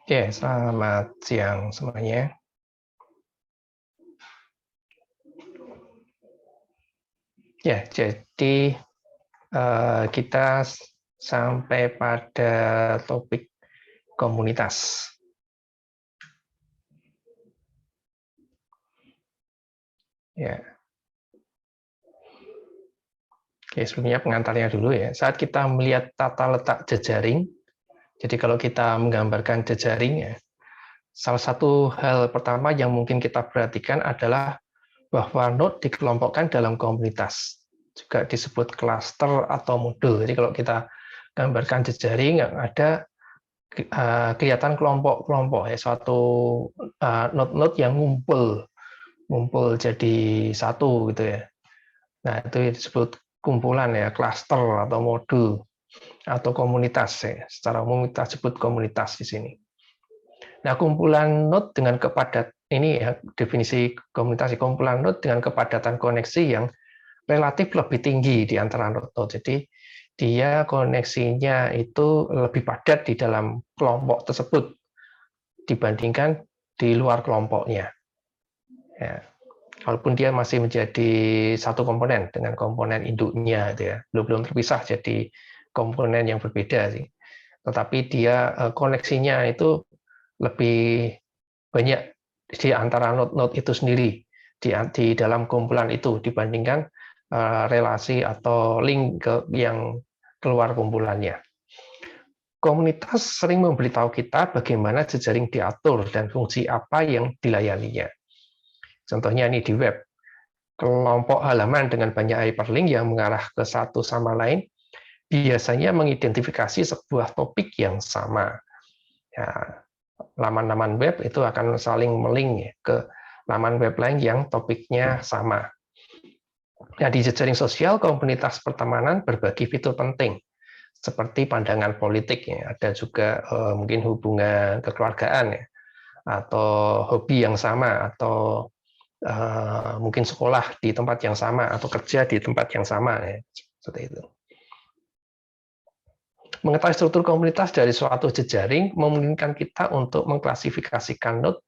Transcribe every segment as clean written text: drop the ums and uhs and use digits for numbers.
Oke, selamat siang semuanya. Ya, jadi kita sampai pada topik komunitas. Ya, oke, sebelumnya pengantarnya dulu ya. Saat kita melihat tata letak jejaring, jadi kalau kita menggambarkan jejaring ya, salah satu hal pertama yang mungkin kita perhatikan adalah bahwa node dikelompokkan dalam komunitas, juga disebut klaster atau modul. Jadi kalau kita gambarkan jejaring yang ada kelihatan kelompok-kelompok ya, suatu node-node yang ngumpul jadi satu gitu ya. Nah, itu disebut kumpulan ya, klaster atau modul atau komunitas ya. Secara umum kita sebut komunitas di sini. Nah, kumpulan node dengan ini ya, definisi komunitas, kumpulan node dengan kepadatan koneksi yang relatif lebih tinggi di antara node-node. Jadi dia koneksinya itu lebih padat di dalam kelompok tersebut dibandingkan di luar kelompoknya. Ya. Walaupun dia masih menjadi satu komponen dengan komponen induknya, gitu ya, belum terpisah jadi komponen yang berbeda sih. Tetapi dia koneksinya itu lebih banyak di antara node-node itu sendiri di dalam kumpulan itu dibandingkan relasi atau link yang keluar kumpulannya. Komunitas sering memberitahu kita bagaimana jejaring diatur dan fungsi apa yang dilayaninya. Contohnya ini di web, kelompok halaman dengan banyak hyperlink yang mengarah ke satu sama lain biasanya mengidentifikasi sebuah topik yang sama. Ya, laman-laman web itu akan saling melink ya, ke laman web lain yang topiknya sama. Nah, di jejaring sosial, komunitas pertemanan berbagi fitur penting seperti pandangan politik ya, ada juga mungkin hubungan kekeluargaan ya, atau hobi yang sama, atau mungkin sekolah di tempat yang sama, atau kerja di tempat yang sama ya, seperti itu. Mengetahui struktur komunitas dari suatu jejaring memungkinkan kita untuk mengklasifikasikan node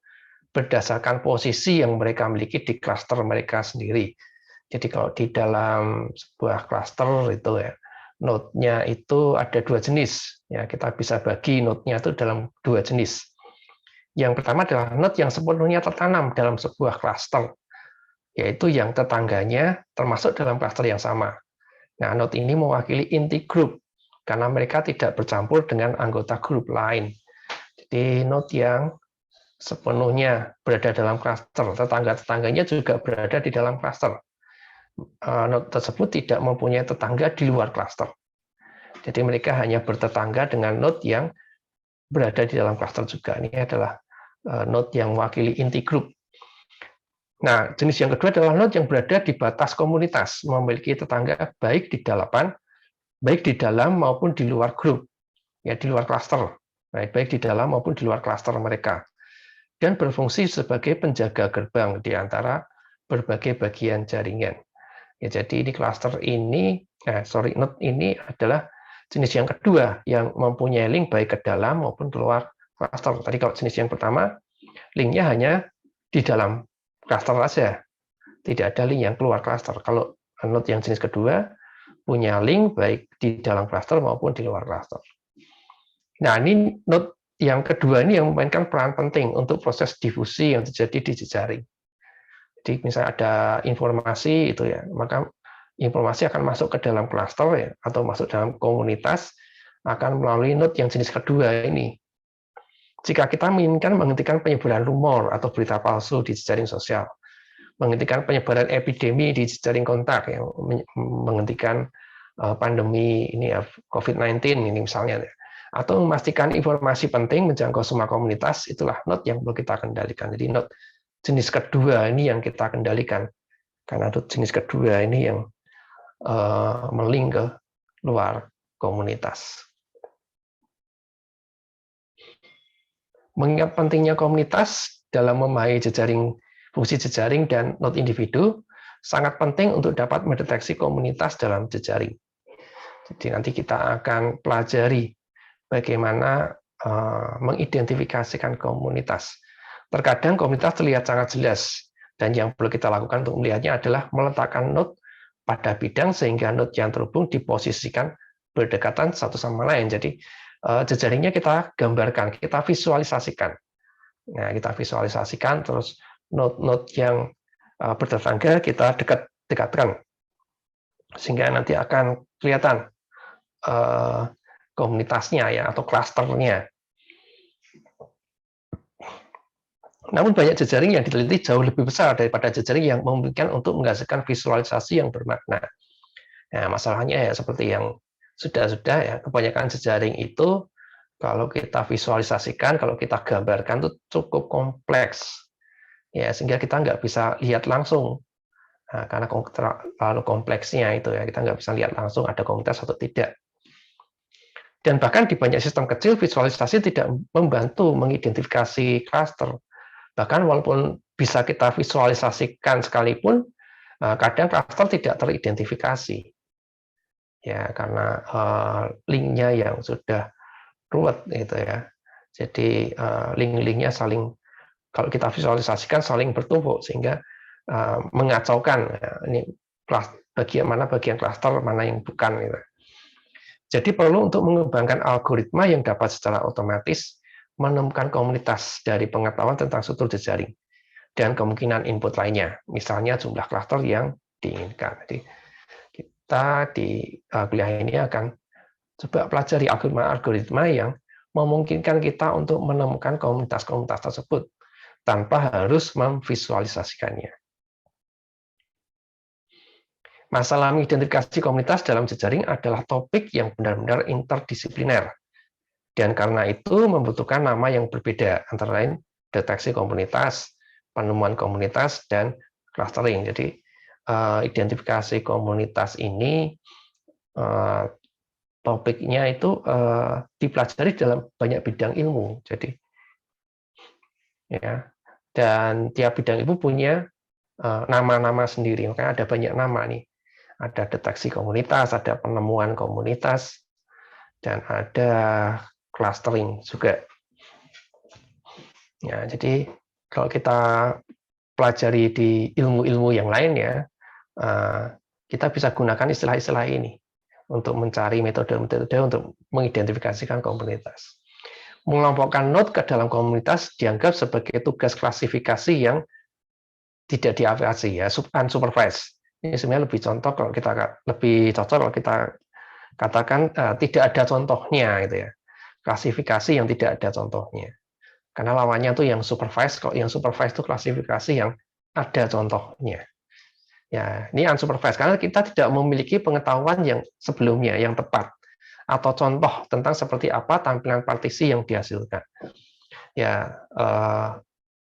berdasarkan posisi yang mereka miliki di klaster mereka sendiri. Jadi kalau di dalam sebuah klaster itu ya, node-nya itu ada dua jenis. Ya, kita bisa bagi node-nya itu dalam dua jenis. Yang pertama adalah node yang sepenuhnya tertanam dalam sebuah klaster, yaitu yang tetangganya termasuk dalam klaster yang sama. Nah, node ini mewakili inti grup karena mereka tidak bercampur dengan anggota grup lain. Jadi node yang sepenuhnya berada dalam klaster, tetangga-tetangganya juga berada di dalam klaster. Node tersebut tidak mempunyai tetangga di luar klaster. Jadi mereka hanya bertetangga dengan node yang berada di dalam klaster juga. Ini adalah node yang mewakili inti grup. Nah, jenis yang kedua adalah node yang berada di batas komunitas, memiliki tetangga baik di dalam maupun di luar grup, ya di luar klaster, baik di dalam maupun di luar klaster mereka, dan berfungsi sebagai penjaga gerbang di antara berbagai bagian jaringan. Ya, jadi ini klaster ini, node ini adalah jenis yang kedua yang mempunyai link baik ke dalam maupun keluar klaster. Tadi kalau jenis yang pertama, linknya hanya di dalam klaster saja, tidak ada link yang keluar klaster. Kalau node yang jenis kedua punya link baik di dalam klaster maupun di luar klaster. Nah, ini node yang kedua ini yang memainkan peran penting untuk proses difusi yang terjadi di jejaring. Jadi misalnya ada informasi itu ya, maka informasi akan masuk ke dalam klaster ya, atau masuk dalam komunitas akan melalui node yang jenis kedua ini. Jika kita menginginkan menghentikan penyebaran rumor atau berita palsu di jejaring sosial, menghentikan penyebaran epidemi di jejaring kontak, yang menghentikan pandemi ini ya, COVID-19 ini misalnya, atau memastikan informasi penting menjangkau semua komunitas, itulah node yang perlu kita kendalikan. Jadi node jenis kedua ini yang kita kendalikan, karena node jenis kedua ini yang melink ke luar komunitas. Mengingat pentingnya komunitas dalam memahami jejaring, fungsi jejaring dan node individu, sangat penting untuk dapat mendeteksi komunitas dalam jejaring. Jadi nanti kita akan pelajari bagaimana mengidentifikasikan komunitas. Terkadang komunitas terlihat sangat jelas, dan yang perlu kita lakukan untuk melihatnya adalah meletakkan node pada bidang sehingga node yang terhubung diposisikan berdekatan satu sama lain. Jadi jejaringnya kita gambarkan, kita visualisasikan. Nah, kita visualisasikan, terus node-node yang bertetangga kita dekatkan, sehingga nanti akan kelihatan komunitasnya ya atau klasternya. Namun banyak jejaring yang diteliti jauh lebih besar daripada jejaring yang memungkinkan untuk menghasilkan visualisasi yang bermakna. Nah, masalahnya ya seperti yang sudah ya, kebanyakan jejaring itu kalau kita visualisasikan, kalau kita gambarkan itu cukup kompleks. Ya, sehingga kita nggak bisa lihat langsung. Nah, karena terlalu kompleksnya itu ya, kita nggak bisa lihat langsung ada komunitas atau tidak. Dan bahkan di banyak sistem kecil, visualisasi tidak membantu mengidentifikasi klaster. Bahkan walaupun bisa kita visualisasikan sekalipun, kadang klaster tidak teridentifikasi. Ya, karena linknya yang sudah ruwet gitu ya. Jadi link-linknya saling, kalau kita visualisasikan saling bertumpuk sehingga mengacaukan ya, ini bagian klaster, mana yang bukan gitu. Jadi perlu untuk mengembangkan algoritma yang dapat secara otomatis menemukan komunitas dari pengetahuan tentang struktur jejaring dan kemungkinan input lainnya, misalnya jumlah klaster yang diinginkan. Jadi kita di kuliah ini akan coba pelajari algoritma yang memungkinkan kita untuk menemukan komunitas-komunitas tersebut tanpa harus memvisualisasikannya. Masalah mengidentifikasi komunitas dalam jejaring adalah topik yang benar-benar interdisipliner. Dan karena itu membutuhkan nama yang berbeda, antara lain deteksi komunitas, penemuan komunitas, dan clustering. Jadi identifikasi komunitas ini topiknya itu dipelajari dalam banyak bidang ilmu. Jadi ya, dan tiap bidang itu punya nama-nama sendiri. Makanya ada banyak nama nih. Ada deteksi komunitas, ada penemuan komunitas, dan ada clustering juga. Ya, jadi kalau kita pelajari di ilmu-ilmu yang lain ya, kita bisa gunakan istilah-istilah ini untuk mencari metode-metode untuk mengidentifikasikan komunitas. Mengelompokkan node ke dalam komunitas dianggap sebagai tugas klasifikasi yang tidak diawasi ya, unsupervised. Ini sebenarnya lebih contoh kalau kita lebih cocok kalau kita katakan tidak ada contohnya gitu ya. Klasifikasi yang tidak ada contohnya. Karena lawannya itu yang supervised, kalau yang supervised itu klasifikasi yang ada contohnya. Ya, ini unsupervised karena kita tidak memiliki pengetahuan yang sebelumnya yang tepat atau contoh tentang seperti apa tampilan partisi yang dihasilkan. Ya,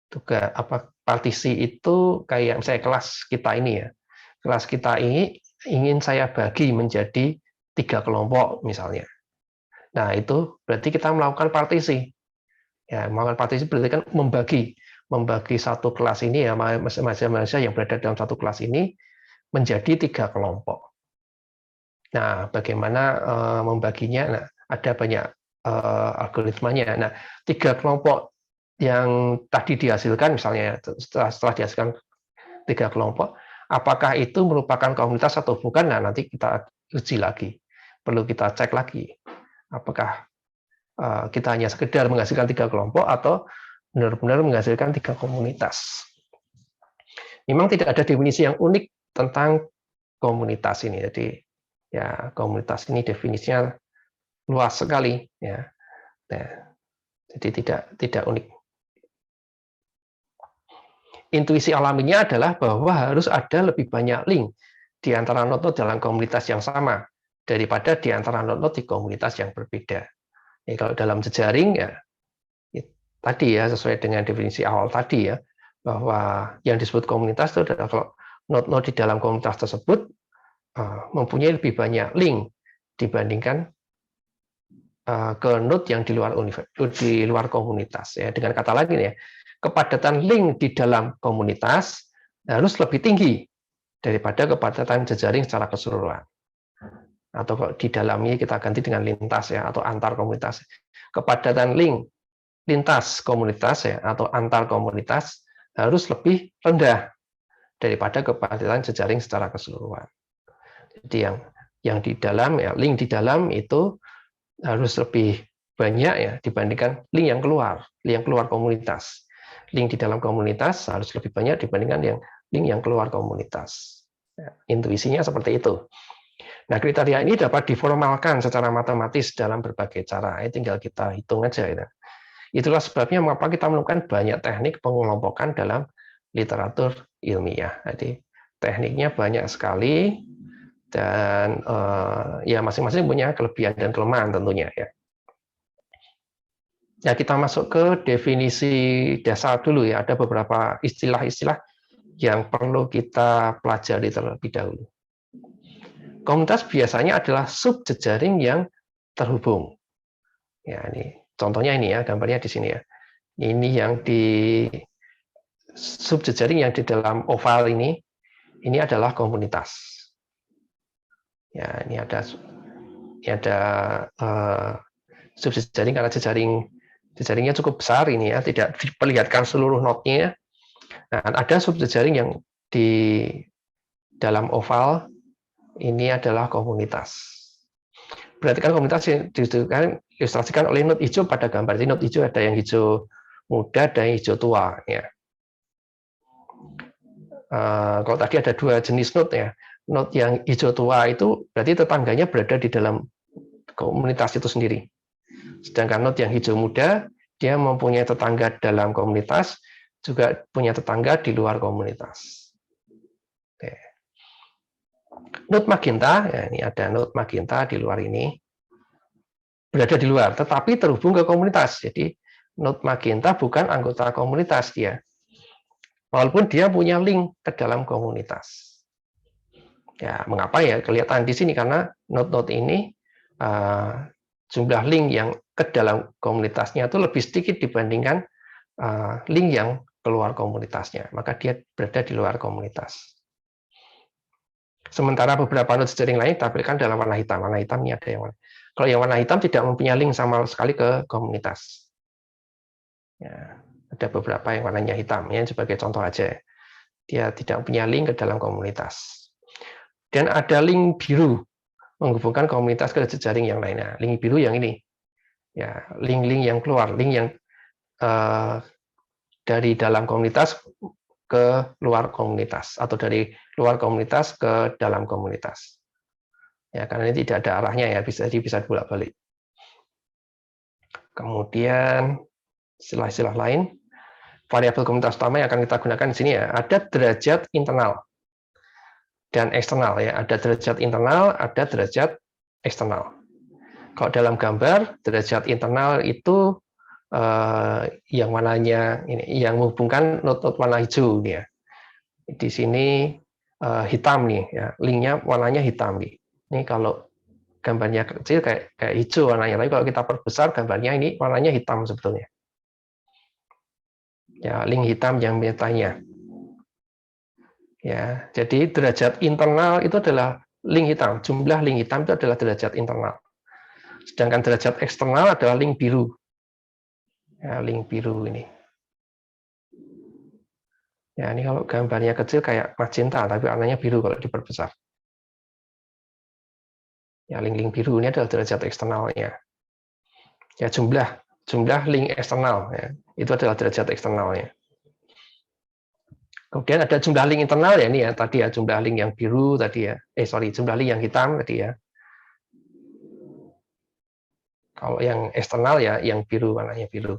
juga apa partisi itu kayak misalnya kelas kita ini ya. Kelas kita ini ingin saya bagi menjadi 3 kelompok misalnya. Nah, itu berarti kita melakukan partisi. Ya, melakukan partisi berarti kan membagi satu kelas ini ya, mahasiswa yang berada dalam satu kelas ini menjadi 3 kelompok. Nah, bagaimana membaginya? Nah, ada banyak algoritmanya. Nah, 3 kelompok yang tadi dihasilkan misalnya setelah dihasilkan 3 kelompok, apakah itu merupakan komunitas atau bukan? Nah, nanti kita uji lagi. Perlu kita cek lagi. Apakah kita hanya sekedar menghasilkan 3 kelompok atau benar-benar menghasilkan 3 komunitas. Memang tidak ada definisi yang unik tentang komunitas ini. Jadi ya komunitas ini definisinya luas sekali ya. Nah, jadi tidak unik. Intuisi alaminya adalah bahwa harus ada lebih banyak link di antara node-node dalam komunitas yang sama daripada di antara node-node di komunitas yang berbeda. Ya, kalau dalam jejaring ya tadi ya sesuai dengan definisi awal tadi ya, bahwa yang disebut komunitas itu adalah kalau node-node di dalam komunitas tersebut mempunyai lebih banyak link dibandingkan ke node yang di luar komunitas ya. Dengan kata lain ya, kepadatan link di dalam komunitas harus lebih tinggi daripada kepadatan jejaring secara keseluruhan. atau kalau di dalamnya kita ganti dengan lintas ya, atau antar komunitas. Kepadatan link lintas komunitas ya, atau antar komunitas harus lebih rendah daripada kepadatan jejaring secara keseluruhan. Jadi yang di dalam ya, link di dalam itu harus lebih banyak ya dibandingkan link yang keluar komunitas. Link di dalam komunitas harus lebih banyak dibandingkan link yang keluar komunitas. Ya, intuisinya seperti itu. Nah, kriteria ini dapat diformalkan secara matematis dalam berbagai cara. Tinggal kita hitung aja. Ya. Itulah sebabnya mengapa kita menemukan banyak teknik pengelompokan dalam literatur ilmiah. Jadi tekniknya banyak sekali dan ya masing-masing punya kelebihan dan kelemahan tentunya ya. Ya, kita masuk ke definisi dasar dulu ya. Ada beberapa istilah-istilah yang perlu kita pelajari terlebih dahulu. Komunitas biasanya adalah subjejaring yang terhubung. Ya, ini contohnya ini ya, gambarnya di sini ya. Ini yang di subjejaring yang di dalam oval ini adalah komunitas. Ya, ini ada subjejaring karena jejaringnya cukup besar ini ya, tidak diperlihatkan seluruh notnya. Nah, ada subjejaring yang di dalam oval ini adalah komunitas. Berarti kan komunitas yang diilustrasikan oleh not hijau pada gambar. Jadi not hijau ada yang hijau muda, ada yang hijau tua. Ya. Kalau tadi ada dua jenis not ya. Not yang hijau tua itu berarti tetangganya berada di dalam komunitas itu sendiri. Sedangkan not yang hijau muda, dia mempunyai tetangga dalam komunitas, juga punya tetangga di luar komunitas. Oke. Not magenta, ya ini ada not magenta di luar ini, berada di luar, tetapi terhubung ke komunitas. Jadi not magenta bukan anggota komunitas dia, walaupun dia punya link ke dalam komunitas. Ya, mengapa ya? Kelihatan di sini karena not ini jumlah link yang ke dalam komunitasnya itu lebih sedikit dibandingkan link yang keluar komunitasnya. Maka dia berada di luar komunitas. Sementara beberapa not jejaring lain ditampilkan dalam warna hitam. Warna hitam ini ada yang warna. Kalau yang warna hitam tidak mempunyai link sama sekali ke komunitas. Ya, ada beberapa yang warnanya hitam. Ya, sebagai contoh aja. Dia tidak punya link ke dalam komunitas. Dan ada link biru menghubungkan komunitas ke jejaring yang lainnya. Link biru yang ini. Ya, link-link yang keluar, link yang dari dalam komunitas ke luar komunitas atau dari luar komunitas ke dalam komunitas. Ya, karena ini tidak ada arahnya ya, bisa bolak-balik. Kemudian istilah-istilah lain, variabel komunitas utama yang akan kita gunakan di sini ya, ada derajat internal dan eksternal ya, ada derajat internal, ada derajat eksternal. Kalau dalam gambar, derajat internal itu yang warnanya ini, yang menghubungkan not-not warna hijau nih ya. Di sini hitam nih ya, linknya warnanya hitam nih. Ini kalau gambarnya kecil kayak hijau warnanya, tapi kalau kita perbesar gambarnya ini warnanya hitam sebetulnya. Ya, link hitam yang metanya. Ya, jadi derajat internal itu adalah link hitam. Jumlah link hitam itu adalah derajat internal. Sedangkan derajat eksternal adalah link biru. Ya, link biru ini. Ya, ini kalau gambarnya kecil kayak magenta, tapi warnanya biru kalau diperbesar. Ya, link-link biru ini adalah derajat eksternalnya. Ya, jumlah link eksternal ya, itu adalah derajat eksternalnya. Kemudian ada jumlah link internal ya, ini ya tadi ya, jumlah link yang biru tadi ya. Jumlah link yang hitam tadi ya. Kalau yang eksternal ya yang biru, warnanya biru.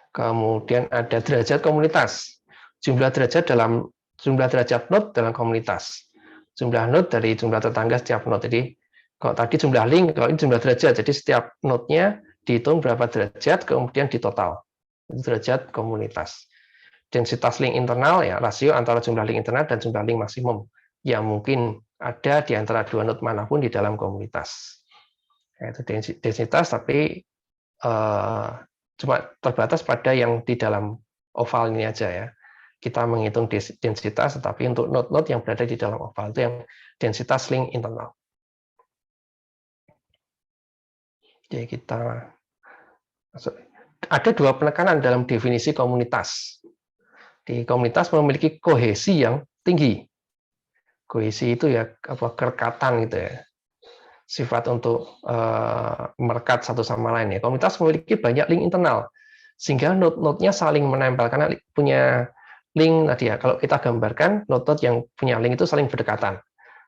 Kemudian ada derajat komunitas. Jumlah derajat node dalam komunitas. Jumlah node dari jumlah tetangga setiap node. Jadi kalau tadi jumlah link, kalau ini jumlah derajat. Jadi setiap node-nya dihitung berapa derajat, kemudian ditotal. Itu derajat komunitas. Densitas link internal ya, rasio antara jumlah link internal dan jumlah link maksimum yang mungkin ada di antara dua node manapun di dalam komunitas. Itu densitas, tapi cuma terbatas pada yang di dalam oval ini aja ya. Kita menghitung densitas, tetapi untuk node-node yang berada di dalam oval itu yang densitas link internal. Jadi ada dua penekanan dalam definisi komunitas. Di komunitas memiliki kohesi yang tinggi. Kohesi itu ya kerekatan gitu ya. Sifat untuk merekat satu sama lain ya. Komunitas memiliki banyak link internal sehingga node-node-nya saling menempel karena punya link tadi ya. Kalau kita gambarkan node-node yang punya link itu saling berdekatan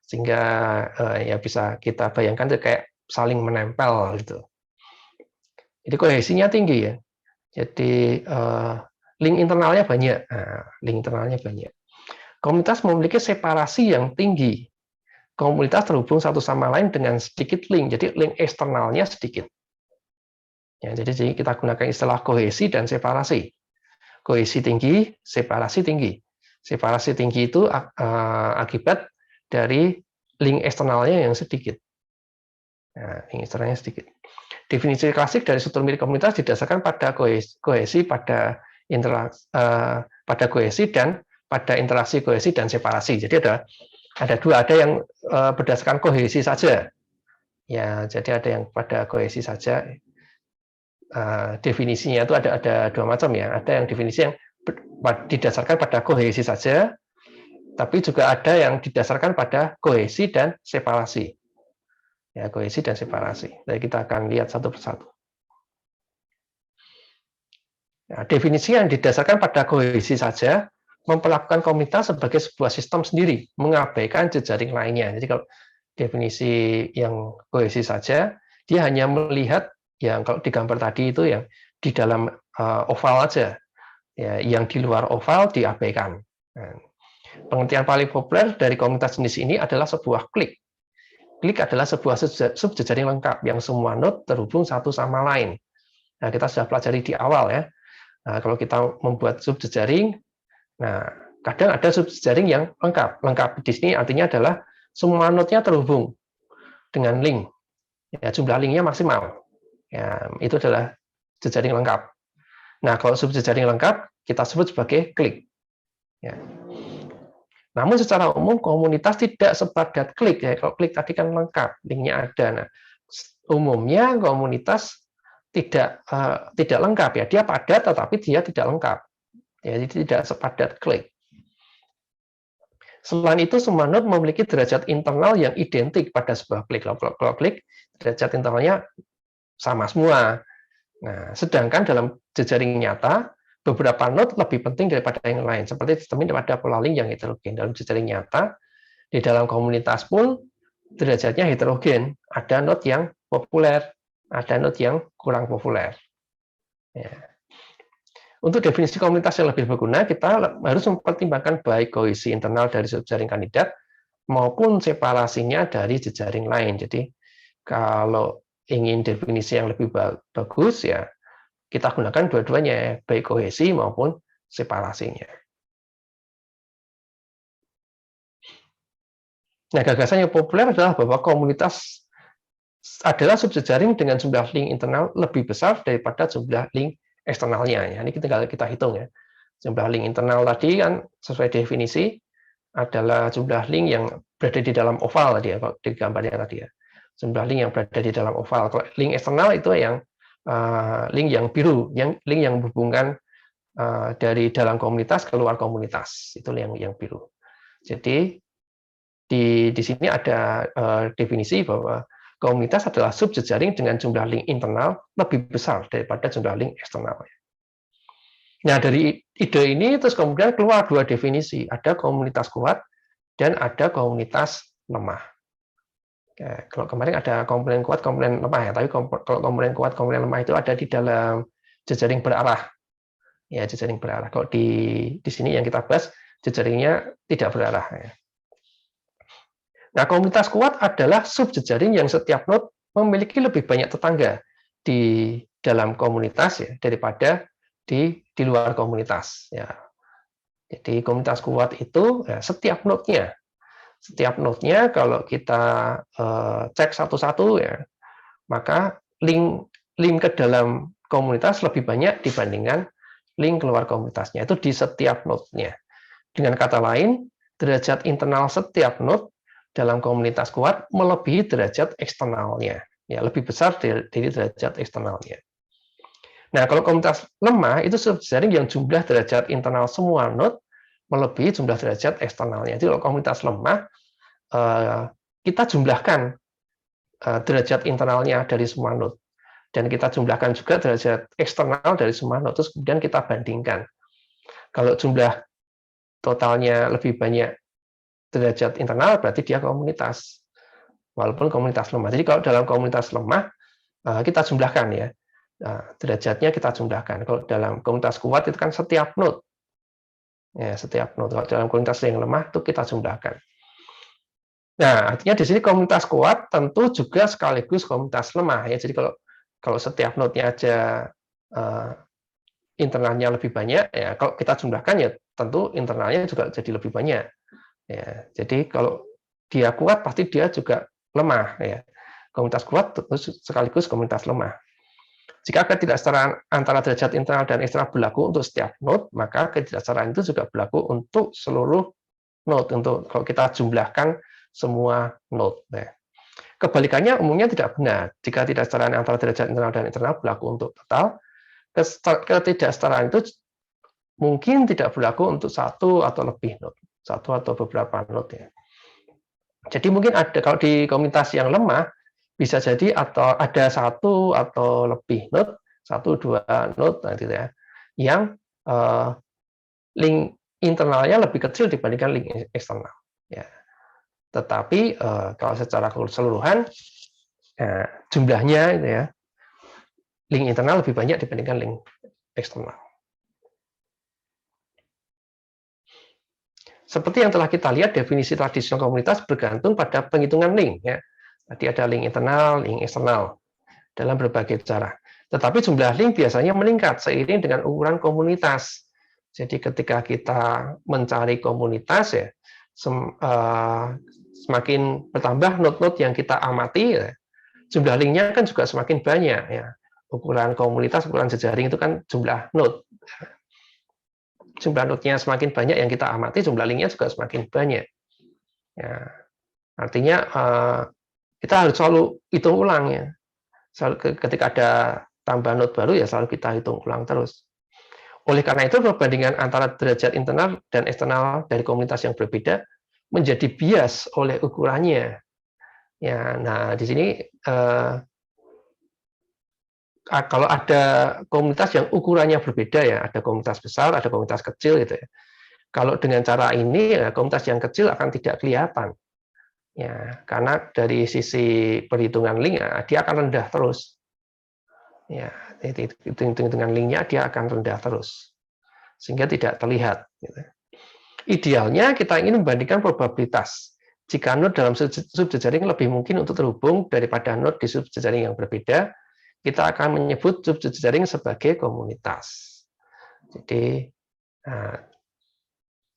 sehingga ya bisa kita bayangkan itu kayak saling menempel gitu. Jadi kohesinya tinggi ya. Jadi link internalnya banyak. Nah, link internalnya banyak. Komunitas memiliki separasi yang tinggi. Komunitas terhubung satu sama lain dengan sedikit link, jadi link eksternalnya sedikit. Ya, jadi kita gunakan istilah kohesi dan separasi. Kohesi tinggi, separasi tinggi. Separasi tinggi itu akibat dari link eksternalnya yang sedikit. Nah, link eksternalnya sedikit. Definisi klasik dari struktur milik komunitas didasarkan pada kohesi pada kohesi dan pada interaksi kohesi dan separasi. Jadi ada dua, ada yang berdasarkan kohesi saja. Ya, jadi ada yang pada kohesi saja. Definisinya itu ada dua macam ya. Ada yang definisi yang didasarkan pada kohesi saja, tapi juga ada yang didasarkan pada kohesi dan separasi. Ya, kohesi dan separasi. Jadi kita akan lihat satu persatu. Nah, definisi yang didasarkan pada kohesi saja memperlakukan komunitas sebagai sebuah sistem sendiri, mengabaikan jejaring lainnya. Jadi kalau definisi yang kohesi saja, dia hanya melihat yang kalau di gambar tadi itu yang di dalam oval aja, ya, yang di luar oval diabaikan. Nah, pengertian paling populer dari komunitas jenis ini adalah sebuah klik. Klik adalah sebuah subjejaring lengkap yang semua node terhubung satu sama lain. Nah, kita sudah pelajari di awal ya. Nah, kalau kita membuat subjejaring, nah kadang ada subjejaring yang lengkap. Lengkap di sini artinya adalah semua node-nya terhubung dengan link. Ya, jumlah linknya maksimal. Ya, itu adalah jejaring lengkap. Nah, kalau subjejaring lengkap kita sebut sebagai klik. Ya. Namun secara umum komunitas tidak sepadat klik ya. Kalau klik tadi kan lengkap, linknya ada. Nah, umumnya komunitas tidak lengkap ya. Dia padat tetapi dia tidak lengkap. Ya, jadi tidak sepadat klik. Selain itu, semua node memiliki derajat internal yang identik pada sebuah klik. Kalau klik, derajat internalnya sama semua. Nah, sedangkan dalam jejaring nyata, beberapa node lebih penting daripada yang lain. Seperti sistem pada pola link yang heterogen. Dalam jejaring nyata, di dalam komunitas pun derajatnya heterogen. Ada node yang populer, ada node yang kurang populer. Ya. Untuk definisi komunitas yang lebih berguna, kita harus mempertimbangkan baik kohesi internal dari subjaring kandidat maupun separasinya dari jejaring lain. Jadi, kalau ingin definisi yang lebih bagus, ya kita gunakan dua-duanya, baik kohesi maupun separasinya. Nah, gagasan yang populer adalah bahwa komunitas adalah subjejaring dengan jumlah link internal lebih besar daripada jumlah link eksternalnya. Ya, ini tinggal kita hitung ya. Jumlah link internal tadi kan sesuai definisi adalah jumlah link yang berada di dalam oval tadi ya, kalau di gambarnya tadi ya. Jumlah link yang berada di dalam oval. Kalau link eksternal itu yang link yang biru, link yang menghubungkan dari dalam komunitas ke luar komunitas. Itu yang biru. Jadi di sini ada definisi bahwa komunitas adalah subjejaring dengan jumlah link internal lebih besar daripada jumlah link eksternal. Nah, dari ide ini terus kemudian keluar dua definisi. Ada komunitas kuat dan ada komunitas lemah. Ya, kalau kemarin ada komponen kuat, komponen lemah ya. Tapi kalau komponen kuat, komponen lemah itu ada di dalam jejaring berarah. Ya, jejaring berarah. Kalau di sini yang kita bahas jejaringnya tidak berarah. Ya. Nah, komunitas kuat adalah subjejaring yang setiap node memiliki lebih banyak tetangga di dalam komunitas ya daripada di luar komunitas ya. Jadi komunitas kuat itu ya, setiap node-nya kalau kita cek satu-satu ya, maka link ke dalam komunitas lebih banyak dibandingkan link keluar komunitasnya itu di setiap node-nya. Dengan kata lain, derajat internal setiap node dalam komunitas kuat melebihi derajat eksternalnya. ya lebih besar dari derajat eksternalnya. Nah, kalau komunitas lemah itu subjejaring yang jumlah derajat internal semua node melebihi jumlah derajat eksternalnya. Jadi kalau komunitas lemah, kita jumlahkan derajat internalnya dari semua node, dan kita jumlahkan juga derajat eksternal dari semua node, terus kemudian kita bandingkan. Kalau jumlah totalnya lebih banyak derajat internal, berarti dia komunitas, walaupun komunitas lemah. Jadi kalau dalam komunitas lemah, kita jumlahkan ya, derajatnya kita jumlahkan. Kalau dalam komunitas kuat itu kan setiap node, ya setiap node. Kalau dalam komunitas yang lemah itu kita jumlahkan. Nah, artinya di sini komunitas kuat tentu juga sekaligus komunitas lemah ya. Jadi kalau setiap node-nya aja internalnya lebih banyak, ya kalau kita jumlahkan ya tentu internalnya juga jadi lebih banyak. Ya, jadi kalau dia kuat pasti dia juga lemah ya. Komunitas kuat tentu sekaligus komunitas lemah. Jika ketidaksetaraan antara derajat internal dan eksternal berlaku untuk setiap node, maka ketidaksetaraan itu juga berlaku untuk seluruh node, untuk kalau kita jumlahkan semua node. Nah, kebalikannya umumnya tidak benar. Jika ketidaksetaraan antara derajat internal dan eksternal berlaku untuk total, ketidaksetaraan itu mungkin tidak berlaku untuk satu atau lebih node, satu atau beberapa node ya. Jadi mungkin ada, kalau di komunitas yang lemah bisa jadi atau ada satu atau lebih node, 1-2 node nanti ya, yang link internalnya lebih kecil dibandingkan link eksternal. Ya. Tetapi kalau secara keseluruhan jumlahnya itu ya, link internal lebih banyak dibandingkan link eksternal. Seperti yang telah kita lihat, definisi tradisional komunitas bergantung pada penghitungan link ya. Tadi ada link internal, link eksternal dalam berbagai cara. Tetapi jumlah link biasanya meningkat seiring dengan ukuran komunitas. Jadi ketika kita mencari komunitas ya, semakin bertambah node-node yang kita amati, ya, jumlah linknya kan juga semakin banyak ya. Ukuran komunitas, ukuran jejaring itu kan jumlah node. Jumlah node-nya semakin banyak yang kita amati, jumlah linknya juga semakin banyak. Ya, artinya kita harus selalu hitung ulang ya. Ketika ada tambah node baru ya selalu kita hitung ulang terus. Oleh karena itu perbandingan antara derajat internal dan eksternal dari komunitas yang berbeda menjadi bias oleh ukurannya. Ya, nah di sini kalau ada komunitas yang ukurannya berbeda ya, ada komunitas besar, ada komunitas kecil gitu ya. Kalau dengan cara ini ya, komunitas yang kecil akan tidak kelihatan. Ya, karena dari sisi perhitungan link ya, dia akan rendah terus. Ya, hitung-hitungan linknya dia akan rendah terus, sehingga tidak terlihat. Gitu. Idealnya kita ingin membandingkan probabilitas. Jika node dalam subjejaring lebih mungkin untuk terhubung daripada node di subjejaring yang berbeda, kita akan menyebut subjejaring sebagai komunitas. Jadi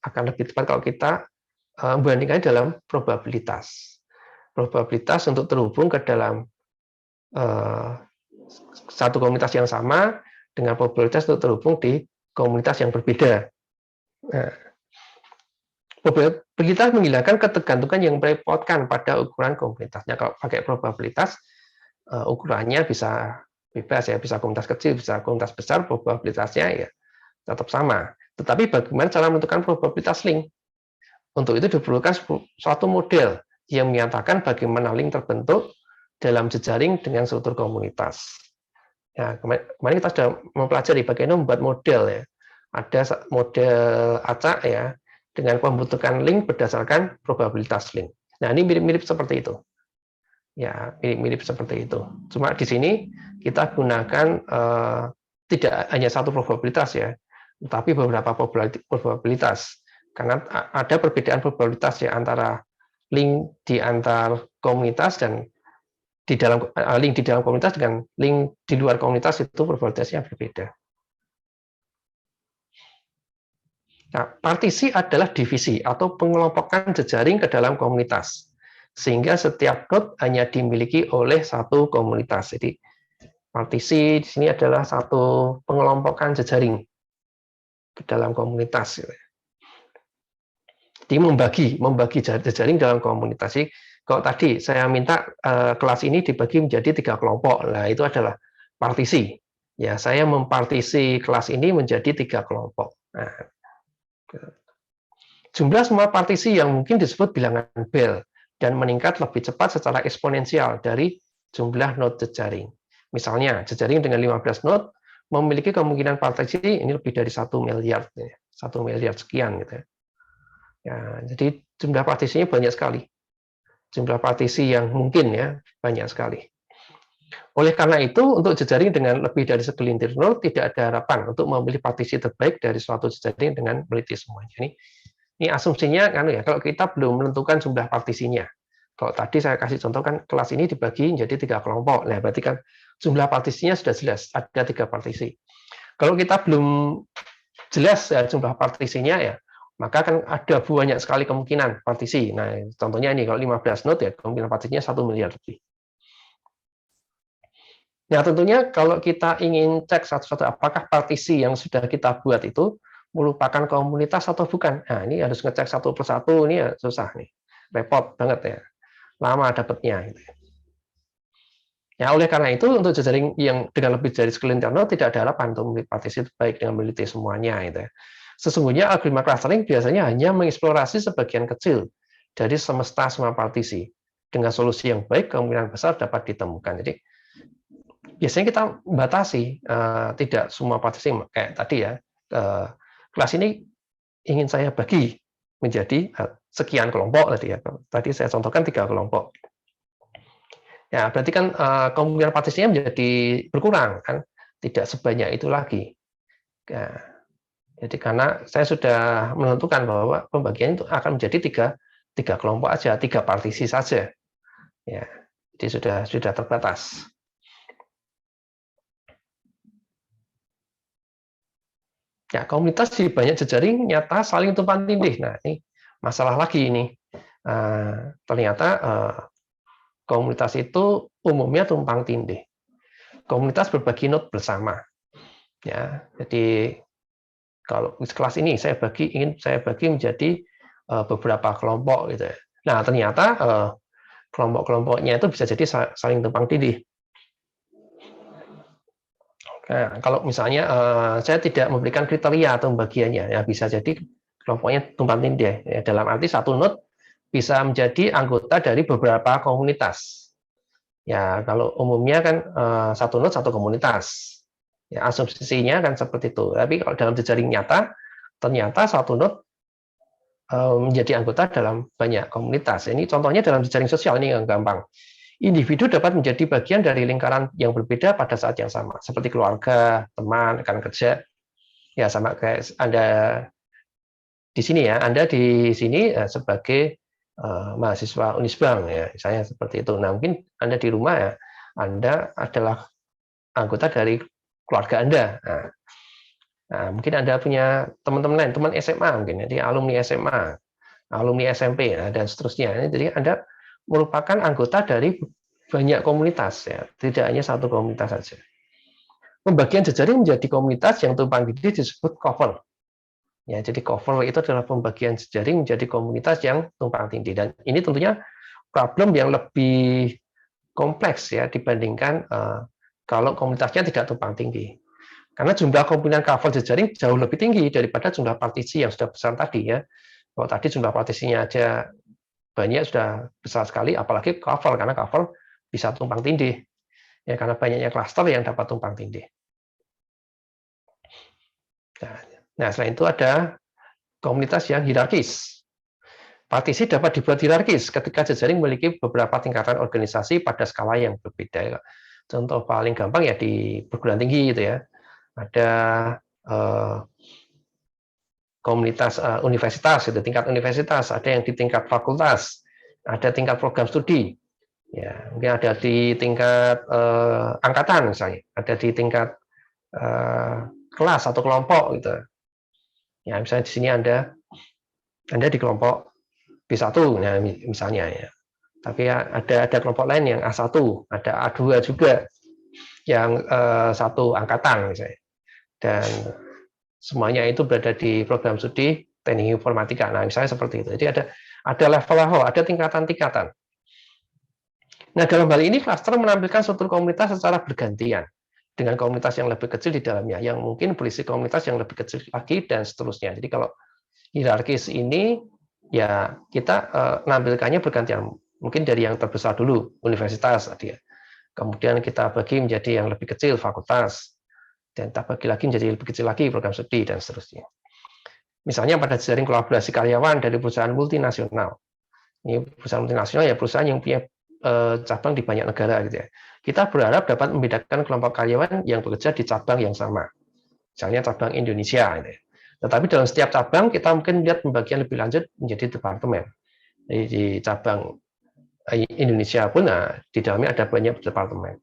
akan lebih tepat kalau kita membandingkan dalam probabilitas. Probabilitas untuk terhubung ke dalam satu komunitas yang sama dengan probabilitas untuk terhubung di komunitas yang berbeda. Nah, probabilitas menghilangkan ketergantungan yang merepotkan pada ukuran komunitasnya. Kalau pakai probabilitas, ukurannya bisa bebas ya, bisa komunitas kecil, bisa komunitas besar, probabilitasnya ya tetap sama. Tetapi bagaimana cara menentukan probabilitas link? Untuk itu diperlukan suatu model yang menyatakan bagaimana link terbentuk dalam jejaring dengan struktur komunitas. Ya, kemarin kita sudah mempelajari bagaimana membuat model ya. Ada model acak ya dengan pembentukan link berdasarkan probabilitas link. Nah, ini mirip-mirip seperti itu. Ya, mirip-mirip seperti itu. Cuma di sini kita gunakan tidak hanya satu probabilitas ya, tapi beberapa probabilitas. Karena ada perbedaan probabilitas ya antara link di antar komunitas dan di dalam link di dalam komunitas dengan link di luar komunitas itu probabilitasnya berbeda. Nah, partisi adalah divisi atau pengelompokan jejaring ke dalam komunitas, sehingga setiap node hanya dimiliki oleh satu komunitas. Jadi partisi di sini adalah satu pengelompokan jejaring ke dalam komunitas. Jadi membagi jejaring dalam komunitas. Kalau tadi saya minta kelas ini dibagi menjadi 3 kelompok, nah itu adalah partisi. Ya, saya mempartisi kelas ini menjadi 3 kelompok. Nah, jumlah semua partisi yang mungkin disebut bilangan Bell dan meningkat lebih cepat secara eksponensial dari jumlah node jejaring. Misalnya, jejaring dengan 15 node memiliki kemungkinan partisi ini lebih dari 1 miliar, 1 miliar sekian gitu ya. Ya, jadi jumlah partisinya banyak sekali. Jumlah partisi yang mungkin ya banyak sekali. Oleh karena itu, untuk jejaring dengan lebih dari segelintir node tidak ada harapan untuk memilih partisi terbaik dari suatu jejaring dengan meneliti semuanya. Ini asumsinya kan ya, kalau kita belum menentukan jumlah partisinya. Kalau tadi saya kasih contoh kan kelas ini dibagi menjadi 3 kelompok. Nah, berarti kan jumlah partisinya sudah jelas, ada 3 partisi. Kalau kita belum jelas ya, jumlah partisinya ya, maka kan ada banyak sekali kemungkinan partisi. Nah, contohnya ini kalau 15 node ya kemungkinan partisinya 1 miliar lebih. Nah, tentunya kalau kita ingin cek satu-satu apakah partisi yang sudah kita buat itu merupakan komunitas atau bukan. Nah, ini harus ngecek satu persatu, ini ya susah nih. Repot banget ya. Lama dapatnya gitu. Ya, oleh karena itu untuk jejaring yang dengan lebih dari segelintir node tidak ada harapan untuk memilih partisi terbaik dengan meneliti semuanya gitu ya. Sesungguhnya algoritma clustering biasanya hanya mengeksplorasi sebagian kecil dari semesta semua partisi. Dengan solusi yang baik, kemungkinan besar dapat ditemukan. Jadi, biasanya kita batasi, tidak semua partisi kayak tadi ya. Kelas ini ingin saya bagi menjadi sekian kelompok tadi ya. Tadi saya contohkan 3 kelompok. Ya, berarti kan kemungkinan partisinya menjadi berkurang kan, tidak sebanyak itu lagi. Ya, jadi karena saya sudah menentukan bahwa pembagian itu akan menjadi tiga kelompok aja, 3 partisi saja. Ya, jadi sudah terbatas. Ya, komunitas di banyak jejaring nyata saling tumpang tindih. Nah, ini masalah lagi ini. Ternyata komunitas itu umumnya tumpang tindih. Komunitas berbagi node bersama. Ya, jadi kalau kelas ini ingin saya bagi menjadi beberapa kelompok gitu ya. Nah, ternyata kelompok-kelompoknya itu bisa jadi saling tumpang tindih. Nah, kalau misalnya saya tidak memberikan kriteria atau pembagiannya, ya bisa jadi kelompoknya tumpang tindih. Ya, dalam arti satu node bisa menjadi anggota dari beberapa komunitas. Ya, kalau umumnya kan satu node satu komunitas. Ya, asumsinya kan seperti itu. Tapi kalau dalam jejaring nyata, ternyata satu node menjadi anggota dalam banyak komunitas. Ini contohnya dalam jejaring sosial, ini yang gampang. Individu dapat menjadi bagian dari lingkaran yang berbeda pada saat yang sama, seperti keluarga, teman, rekan kerja. Ya, sama kayak Anda di sini ya, Anda di sini sebagai mahasiswa Unisbank ya, saya seperti itu. Nah, mungkin Anda di rumah ya, Anda adalah anggota dari keluarga Anda. Nah, mungkin Anda punya teman-teman lain, teman SMA mungkin, jadi alumni SMA, alumni SMP, dan seterusnya. Jadi Anda merupakan anggota dari banyak komunitas, ya, tidak hanya satu komunitas saja. Pembagian jejaring menjadi komunitas yang tumpang tindih disebut cover. Ya, jadi cover itu adalah pembagian jejaring menjadi komunitas yang tumpang tindih, dan ini tentunya problem yang lebih kompleks ya dibandingkan kalau komunitasnya tidak tumpang tindih. Karena jumlah komponen cover jejaring jauh lebih tinggi daripada jumlah partisi yang sudah besar tadi ya. Kalau tadi jumlah partisinya aja banyak, sudah besar sekali, apalagi cover, karena cover bisa tumpang tindih. Ya, karena banyaknya klaster yang dapat tumpang tindih. Nah, selain itu ada komunitas yang hierarkis. Partisi dapat dibuat hierarkis ketika jejaring memiliki beberapa tingkatan organisasi pada skala yang berbeda. Contoh paling gampang ya di perguruan tinggi gitu ya. Ada komunitas universitas, itu tingkat universitas, ada yang di tingkat fakultas, ada tingkat program studi, ya mungkin ada di tingkat angkatan misalnya, ada di tingkat kelas atau kelompok gitu. Ya misalnya di sini Anda di kelompok B1, nah misalnya ya. Tapi ya, ada kelompok lain yang A1, ada A2 juga, yang satu angkatan misalnya. Dan semuanya itu berada di program studi teknik informatika. Nah, misalnya seperti itu. Jadi ada level-level, ada tingkatan-tingkatan. Nah, dalam hal ini klaster menampilkan struktur komunitas secara bergantian dengan komunitas yang lebih kecil di dalamnya, yang mungkin berisi komunitas yang lebih kecil lagi dan seterusnya. Jadi kalau hierarkis ini ya kita menampilkannya bergantian, mungkin dari yang terbesar dulu universitas tadi ya. Kemudian kita bagi menjadi yang lebih kecil fakultas, dan kita bagi lagi menjadi lebih kecil lagi program studi dan seterusnya. Misalnya pada jejaring kolaborasi karyawan dari perusahaan multinasional. Ini perusahaan multinasional ya perusahaan yang punya cabang di banyak negara gitu ya. Kita berharap dapat membedakan kelompok karyawan yang bekerja di cabang yang sama. Misalnya cabang Indonesia gitu ya. Tetapi dalam setiap cabang kita mungkin melihat pembagian lebih lanjut menjadi departemen. Jadi di cabang Indonesia pun di dalamnya ada banyak departemen.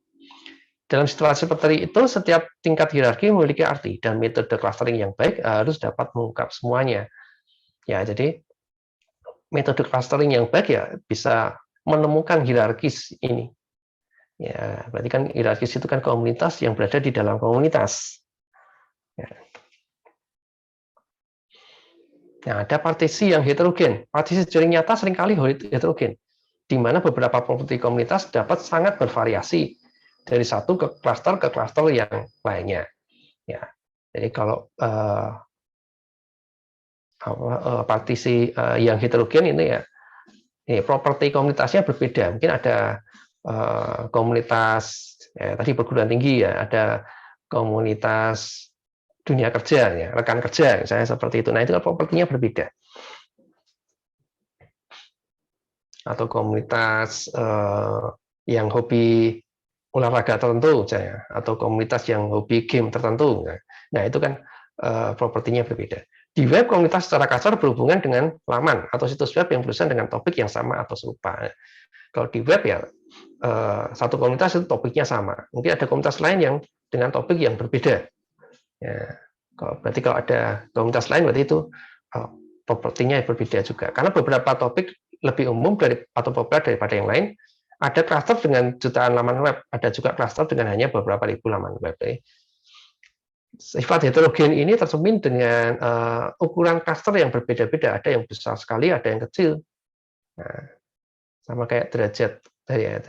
Dalam situasi seperti itu, setiap tingkat hierarki memiliki arti dan metode clustering yang baik harus dapat mengungkap semuanya. Ya, jadi metode clustering yang baik ya bisa menemukan hierarkis ini. Ya, berarti kan hierarkis itu kan komunitas yang berada di dalam komunitas. Ya. Nah, ada partisi yang heterogen. Partisi jejaring nyata seringkali heterogen, di mana beberapa properti komunitas dapat sangat bervariasi dari satu ke klaster yang lainnya. Ya, jadi kalau partisi yang heterogen ini ya, properti komunitasnya berbeda. Mungkin ada komunitas tadi perguruan tinggi ya, ada komunitas dunia kerja ya, rekan kerja misalnya seperti itu. Nah, itu kan propertinya berbeda. Atau komunitas yang hobi olahraga tertentu misalnya, atau komunitas yang hobi game tertentu. Nah, itu kan propertinya berbeda. Di web, komunitas secara kasar berhubungan dengan laman atau situs web yang berurusan dengan topik yang sama atau serupa. Kalau di web ya satu komunitas itu topiknya sama. Mungkin ada komunitas lain yang dengan topik yang berbeda. Ya, berarti kalau ada komunitas lain berarti itu propertinya berbeda juga. Karena beberapa topik lebih umum atau populer daripada yang lain. Ada klaster dengan jutaan laman web, ada juga klaster dengan hanya beberapa ribu laman web. Sifat heterogen ini tercermin dengan ukuran klaster yang berbeda-beda. Ada yang besar sekali, ada yang kecil. Nah, sama kayak derajat ya,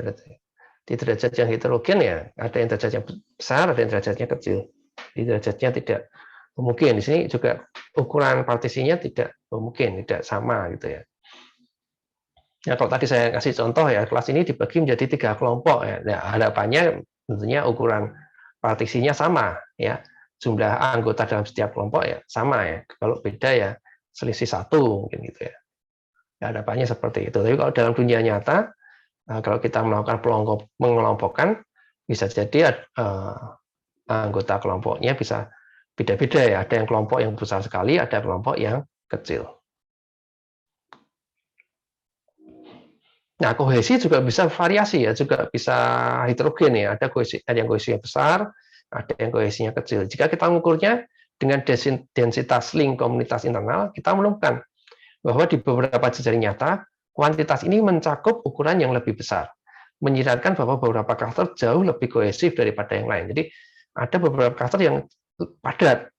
di derajat yang heterogen ya, ada yang derajatnya besar, ada yang derajatnya kecil. Di derajatnya tidak mungkin. Di sini juga ukuran partisinya tidak mungkin, tidak sama gitu ya. Ya, kalau tadi saya kasih contoh ya, kelas ini dibagi menjadi 3 kelompok ya. Nah, harapannya tentunya ukuran partisinya sama ya. Jumlah anggota dalam setiap kelompok ya sama ya. Kalau beda ya selisih 1 mungkin gitu ya. Ya, harapannya seperti itu. Tapi kalau dalam dunia nyata, kalau kita melakukan pengelompokan, bisa jadi anggota kelompoknya bisa beda-beda ya. Ada yang kelompok yang besar sekali, ada kelompok yang kecil. Nah, kohesi juga bisa variasi ya, juga bisa heterogen ya. Ada yang kohesinya besar, ada yang kohesinya kecil. Jika kita mengukurnya dengan densitas link komunitas internal, kita menemukan bahwa di beberapa jejaring nyata, kuantitas ini mencakup ukuran yang lebih besar, menyiratkan bahwa beberapa klaster jauh lebih kohesif daripada yang lain. Jadi ada beberapa klaster yang padat,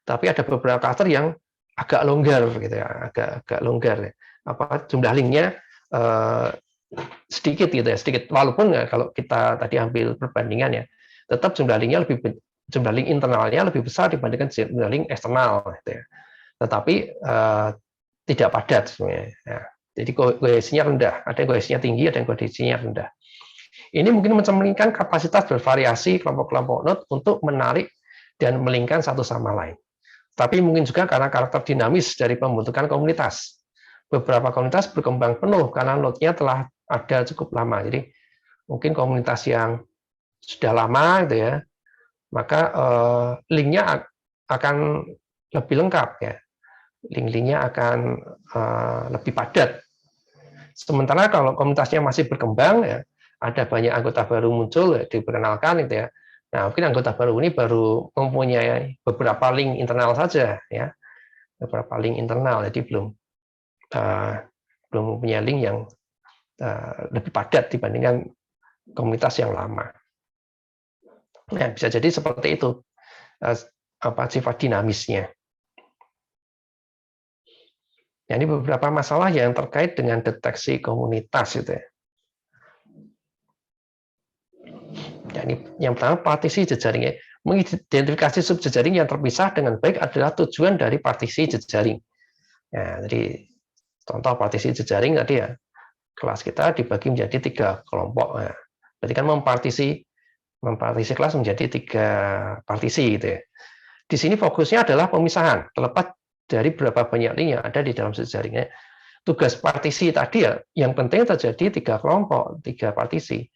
tapi ada beberapa klaster yang agak longgar gitu ya, agak longgar ya. Jumlah linknya sedikit gitu ya, sedikit. Walaupun ya, kalau kita tadi ambil perbandingan ya, tetap jumlah link internalnya lebih besar dibandingkan jumlah link eksternal gitu ya. Tetapi tidak padat sebenarnya. Ya. Jadi kohesinya rendah, ada yang kohesinya tinggi, ada yang kohesinya rendah. Ini mungkin mencerminkan kapasitas bervariasi kelompok-kelompok node untuk menarik dan melingkan satu sama lain. Tapi mungkin juga karena karakter dinamis dari pembentukan komunitas. Beberapa komunitas berkembang penuh karena node-nya telah ada cukup lama. Jadi mungkin komunitas yang sudah lama gitu ya, maka link-nya akan lebih lengkap ya. Link-linknya akan lebih padat. Sementara kalau komunitasnya masih berkembang ya, ada banyak anggota baru muncul ya, diperkenalkan gitu ya. Nah, mungkin anggota baru ini baru mempunyai beberapa link internal saja ya. Beberapa link internal, jadi belum mempunyai link yang lebih padat dibandingkan komunitas yang lama. Nah, bisa jadi seperti itu sifat dinamisnya. Nah, ini beberapa masalah yang terkait dengan deteksi komunitas itu ya. ini yang pertama, partisi jejaring. Mengidentifikasi subjejaring yang terpisah dengan baik adalah tujuan dari partisi jejaring. Nah, jadi contoh partisi jejaring tadi ya, kelas kita dibagi menjadi 3 kelompok. Nah, berarti kan mempartisi kelas menjadi 3 partisi gitu ya. Di sini fokusnya adalah pemisahan, terlepas dari berapa banyak link yang ada di dalam jejaringnya. Tugas partisi tadi ya, yang penting terjadi 3 kelompok, 3 partisi.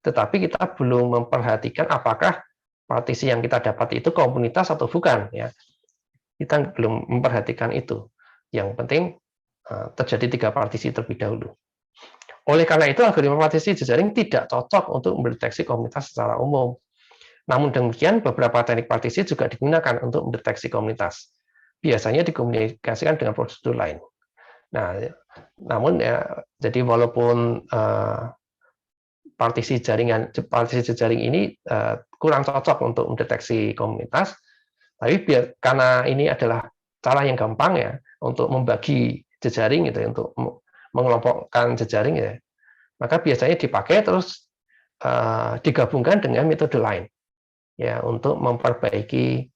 Tetapi kita belum memperhatikan apakah partisi yang kita dapat itu komunitas atau bukan ya. Kita belum memperhatikan itu. Yang penting terjadi 3 partisi terlebih dahulu. Oleh karena itu, algoritma partisi jejaring tidak cocok untuk mendeteksi komunitas secara umum. Namun demikian, beberapa teknik partisi juga digunakan untuk mendeteksi komunitas. Biasanya dikomunikasikan dengan prosedur lain. Nah, namun ya, jadi walaupun partisi jejaring ini kurang cocok untuk mendeteksi komunitas, tapi karena ini adalah cara yang gampang ya untuk membagi jejaring gitu, untuk mengelompokkan jejaring ya, maka biasanya dipakai terus digabungkan dengan metode lain ya untuk memperbaiki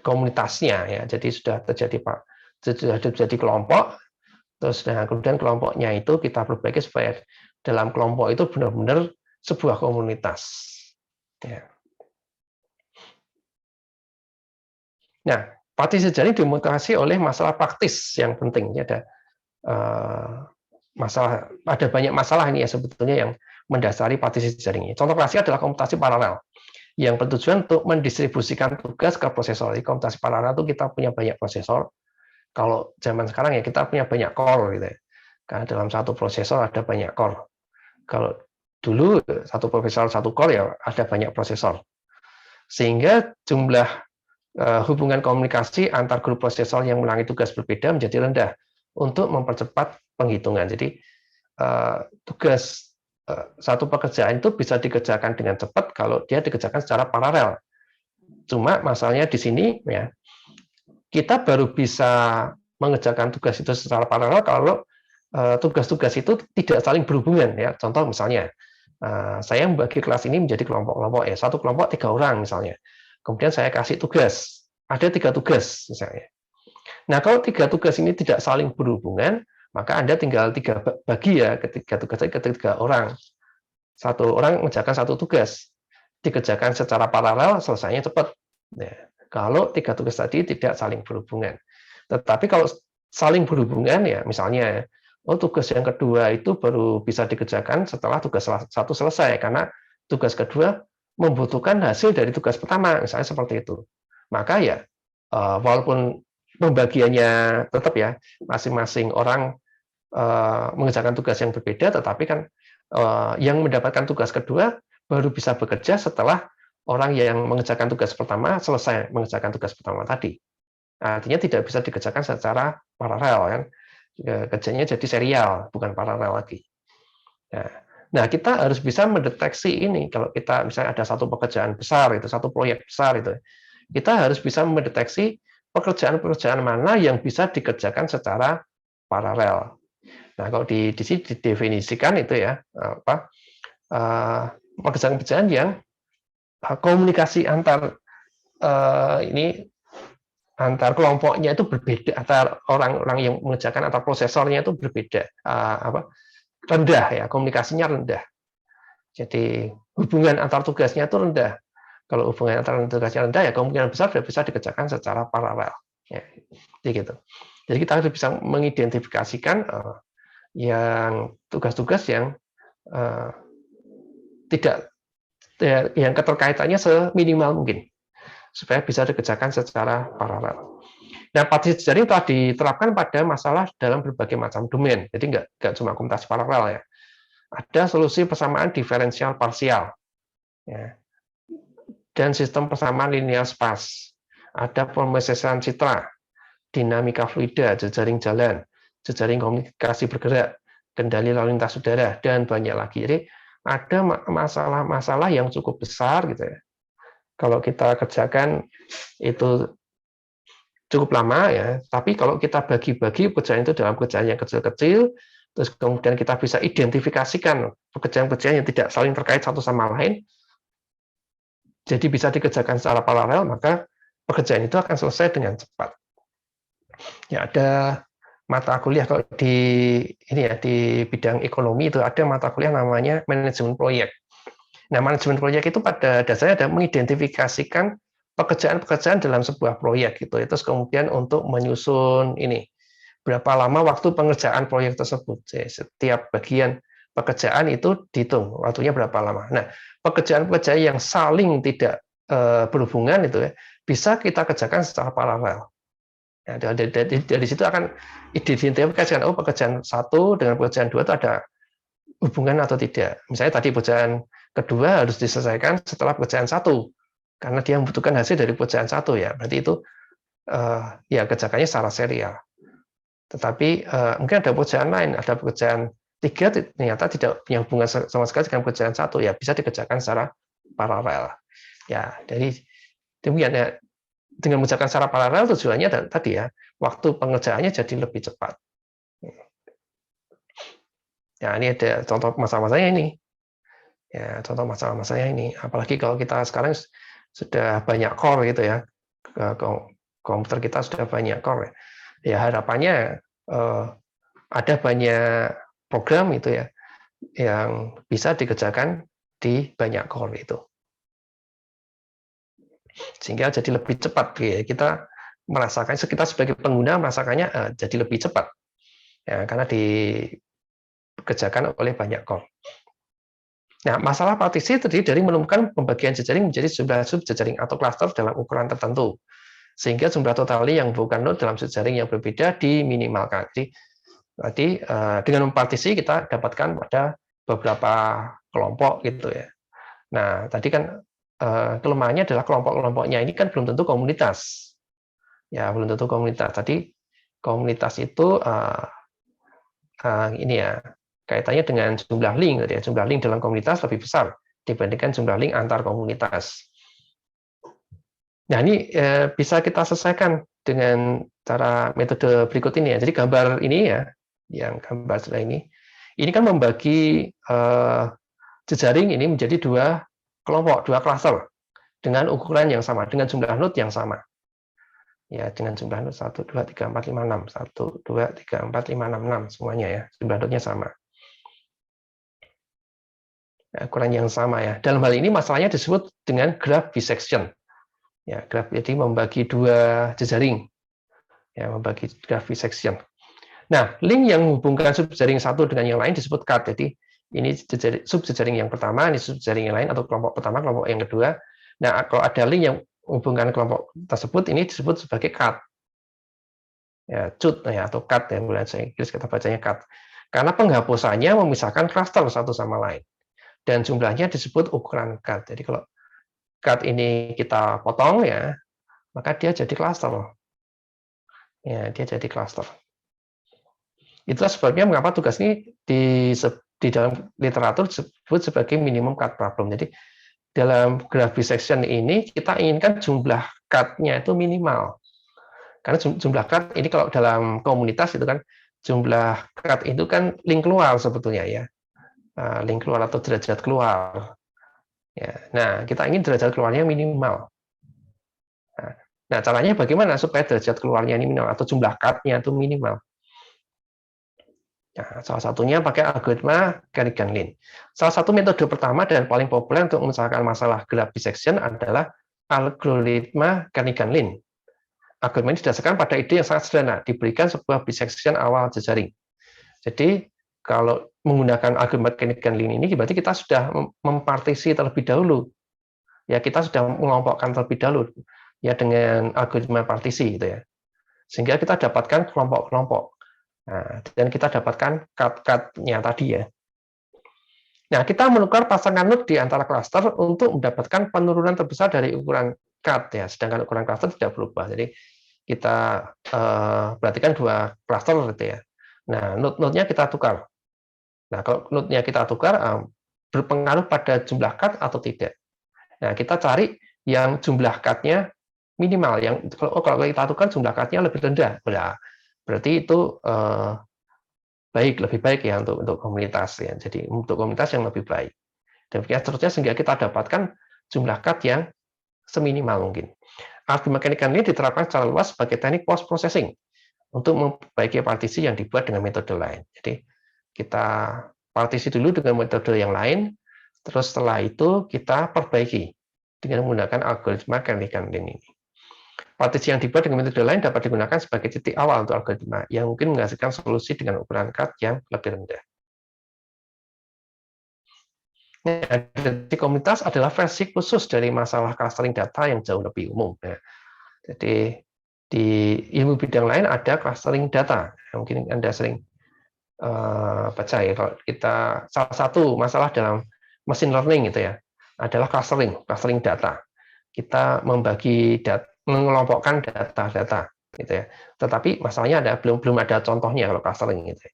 komunitasnya ya. Jadi sudah terjadi kelompok, terus kemudian kelompoknya itu kita perbaiki supaya dalam kelompok itu benar-benar sebuah komunitas. Ya. Nah, partisi jejaring dimotivasi oleh masalah praktis yang penting. Ada ada banyak masalah ini ya sebetulnya yang mendasari partisi jejaring ini. Contoh klasik adalah komputasi paralel yang bertujuan untuk mendistribusikan tugas ke prosesor. Di komputasi paralel itu kita punya banyak prosesor. Kalau zaman sekarang ya kita punya banyak core gitu ya. Karena dalam satu prosesor ada banyak core. Kalau dulu satu prosesor satu core ya ada banyak prosesor. Sehingga jumlah hubungan komunikasi antar grup prosesor yang mengulangi tugas berbeda menjadi rendah untuk mempercepat penghitungan. Jadi tugas satu pekerjaan itu bisa dikerjakan dengan cepat kalau dia dikerjakan secara paralel. Cuma masalahnya di sini ya, kita baru bisa mengerjakan tugas itu secara paralel kalau tugas-tugas itu tidak saling berhubungan ya. Contoh misalnya saya membagi kelas ini menjadi kelompok-kelompok ya, satu kelompok 3 orang misalnya. Kemudian saya kasih tugas, ada 3 tugas misalnya. Nah, kalau 3 tugas ini tidak saling berhubungan, maka Anda tinggal 3 bagi ya, ketika tugasnya ke 3 orang. Satu orang mengerjakan satu tugas, dikerjakan secara paralel, selesainya cepat. Nah, kalau 3 tugas tadi tidak saling berhubungan. Tetapi kalau saling berhubungan ya, misalnya tugas yang kedua itu baru bisa dikerjakan setelah tugas satu selesai, karena tugas kedua membutuhkan hasil dari tugas pertama, misalnya seperti itu. Maka ya, walaupun pembagiannya tetap ya, masing-masing orang mengerjakan tugas yang berbeda, tetapi kan yang mendapatkan tugas kedua baru bisa bekerja setelah orang yang mengerjakan tugas pertama selesai mengerjakan tugas pertama tadi. Artinya tidak bisa dikerjakan secara paralel kan. Kerjanya jadi serial, bukan paralel lagi. Nah, kita harus bisa mendeteksi ini. Kalau kita misalnya ada satu pekerjaan besar, itu satu proyek besar itu, kita harus bisa mendeteksi pekerjaan-pekerjaan mana yang bisa dikerjakan secara paralel. Nah, kalau di sini didefinisikan itu ya pekerjaan-pekerjaan yang komunikasi antar antar kelompoknya itu berbeda, antar orang-orang yang mengerjakan antar prosesornya itu berbeda, rendah ya, komunikasinya rendah. Jadi hubungan antar tugasnya itu rendah. Kalau hubungan antar tugasnya rendah ya kemungkinan besar sudah bisa dikerjakan secara paralel. Ya, gitu. Jadi kita harus bisa mengidentifikasikan yang tugas-tugas yang tidak yang keterkaitannya seminimal mungkin, supaya bisa dikerjakan secara paralel. Nah, partisi jejaring telah diterapkan pada masalah dalam berbagai macam domain. Jadi nggak cuma komputasi paralel ya. Ada solusi persamaan diferensial parsial, ya, dan sistem persamaan linear spas. Ada pemrosesan citra, dinamika fluida, jejaring jalan, jejaring komunikasi bergerak, kendali lalu lintas udara, dan banyak lagi. Jadi ada masalah-masalah yang cukup besar gitu ya. Kalau kita kerjakan itu cukup lama ya, tapi kalau kita bagi-bagi pekerjaan itu dalam pekerjaan yang kecil-kecil, terus kemudian kita bisa identifikasikan pekerjaan-pekerjaan yang tidak saling terkait satu sama lain, jadi bisa dikerjakan secara paralel, maka pekerjaan itu akan selesai dengan cepat. Ya, ada mata kuliah kalau di ini ya, di bidang ekonomi itu ada mata kuliah namanya manajemen proyek. Nah, manajemen proyek itu pada dasarnya ada mengidentifikasikan pekerjaan-pekerjaan dalam sebuah proyek gitu. Terus kemudian untuk menyusun ini berapa lama waktu pengerjaan proyek tersebut. Setiap bagian pekerjaan itu dihitung waktunya berapa lama. Nah, pekerjaan-pekerjaan yang saling tidak berhubungan itu ya bisa kita kerjakan secara paralel. Nah, dari situ akan identifikasikan, oh pekerjaan satu dengan pekerjaan dua itu ada hubungan atau tidak. Misalnya tadi pekerjaan kedua harus diselesaikan setelah pekerjaan satu, karena dia membutuhkan hasil dari pekerjaan satu ya. Berarti itu ya kerjakannya secara serial. Tetapi mungkin ada pekerjaan lain, ada pekerjaan tiga ternyata tidak punya hubungan sama sekali dengan pekerjaan satu ya, bisa dikerjakan secara paralel. Ya, jadi demikian ya. Dengan mengerjakan secara paralel tujuannya tadi ya, waktu pengerjaannya jadi lebih cepat. Ya, ini ada contoh masalah-masalahnya ini. Ya, contoh masalah-masalahnya ini. Apalagi kalau kita sekarang sudah banyak core gitu ya, komputer kita sudah banyak core. Ya, harapannya ada banyak program itu ya yang bisa dikerjakan di banyak core itu. Sehingga jadi lebih cepat ya. Kita merasakan, kita sebagai pengguna merasakannya jadi lebih cepat ya, karena dikerjakan oleh banyak core. Nah, masalah partisi terdiri dari menemukan pembagian jejaring menjadi jumlah sub-jejaring atau klaster dalam ukuran tertentu, sehingga jumlah total yang bukan node dalam jejaring yang berbeda diminimalkan. Jadi dengan mempartisi kita dapatkan pada beberapa kelompok gitu ya. Nah, tadi kan kelemahannya adalah kelompok-kelompoknya ini kan belum tentu komunitas. Ya, belum tentu komunitas. Tadi komunitas itu ini ya, kaitannya dengan jumlah link. Ya. Jumlah link dalam komunitas lebih besar dibandingkan jumlah link antar komunitas. Nah, ini bisa kita selesaikan dengan cara metode berikut ini ya. Jadi gambar ini ya, yang gambar sebelah ini kan membagi jejaring ini menjadi dua kelompok, dua klaster dengan ukuran yang sama, dengan jumlah node yang sama. Ya, dengan jumlah node 1, 2, 3, 4, 5, 6. 1, 2, 3, 4, 5, 6, 6. Semuanya ya, jumlah node-nya sama. Ya, ukuran yang sama ya. Dalam hal ini masalahnya disebut dengan graph bisection. Ya, graph jadi membagi dua jejaring. Ya, membagi graph bisection. Nah, link yang menghubungkan subjejaring satu dengan yang lain disebut cut. Jadi ini subjejaring yang pertama, ini subjejaring yang lain atau kelompok pertama, kelompok yang kedua. Nah, kalau ada link yang menghubungkan kelompok tersebut, ini disebut sebagai cut. Ya, cut ya, atau cut ya, bahasa Inggris kita bacanya cut. Karena penghapusannya memisahkan klaster satu sama lain. Dan jumlahnya disebut ukuran cut. Jadi kalau cut ini kita potong ya, maka dia jadi klaster. Ya, dia jadi klaster. Itulah sebabnya mengapa tugas ini di dalam literatur disebut sebagai minimum cut problem. Jadi dalam graph bisection ini kita inginkan jumlah cut-nya itu minimal. Karena jumlah cut ini kalau dalam komunitas itu kan jumlah cut itu kan link keluar sebetulnya ya. Link keluar atau derajat keluar. Ya. Nah, kita ingin derajat keluarnya minimal. Nah, caranya bagaimana supaya derajat keluarnya ini minimal atau jumlah cut-nya itu minimal? Nah, salah satunya pakai algoritma Kernighan-Lin. Salah satu metode pertama dan paling populer untuk menyelesaikan masalah graph bisection adalah algoritma Kernighan-Lin. Algoritma ini didasarkan pada ide yang sangat sederhana, diberikan sebuah bisection awal jejaring. Jadi, kalau menggunakan algoritma Kernighan-Lin ini, berarti kita sudah mempartisi terlebih dahulu. Ya, kita sudah mengelompokkan terlebih dahulu ya dengan algoritma partisi gitu ya. Sehingga kita dapatkan kelompok-kelompok. Nah, dan kita dapatkan cut-cut-nya tadi ya. Nah, kita menukar pasangan node di antara klaster untuk mendapatkan penurunan terbesar dari ukuran cut ya, sedangkan ukuran klaster tidak berubah. Jadi kita perhatikan dua klaster gitu ya. Nah, node-node-nya kita tukar. Nah, kalau node-nya kita tukar berpengaruh pada jumlah cut atau tidak. Nah, kita cari yang jumlah cut-nya minimal, yang kalau kita tukar jumlah cut-nya lebih rendah. Nah, berarti itu lebih baik ya untuk komunitas ya. Jadi untuk komunitas yang lebih baik. Dan seterusnya sehingga kita dapatkan jumlah cut yang seminimal mungkin. Algoritma mechanical ini diterapkan secara luas sebagai teknik post processing untuk memperbaiki partisi yang dibuat dengan metode lain. Jadi kita partisi dulu dengan metode yang lain, terus setelah itu kita perbaiki dengan menggunakan algoritma mechanical ini. Partisi yang dibuat dengan metode lain dapat digunakan sebagai titik awal untuk algoritma yang mungkin menghasilkan solusi dengan ukuran cut yang lebih rendah. Jadi komunitas adalah versi khusus dari masalah clustering data yang jauh lebih umum. Jadi di ilmu bidang lain ada clustering data. Mungkin Anda sering baca ya, kalau kita salah satu masalah dalam machine learning itu ya adalah clustering data. Kita membagi mengelompokkan data gitu ya. Tetapi masalahnya belum ada contohnya kalau clustering gitu ya.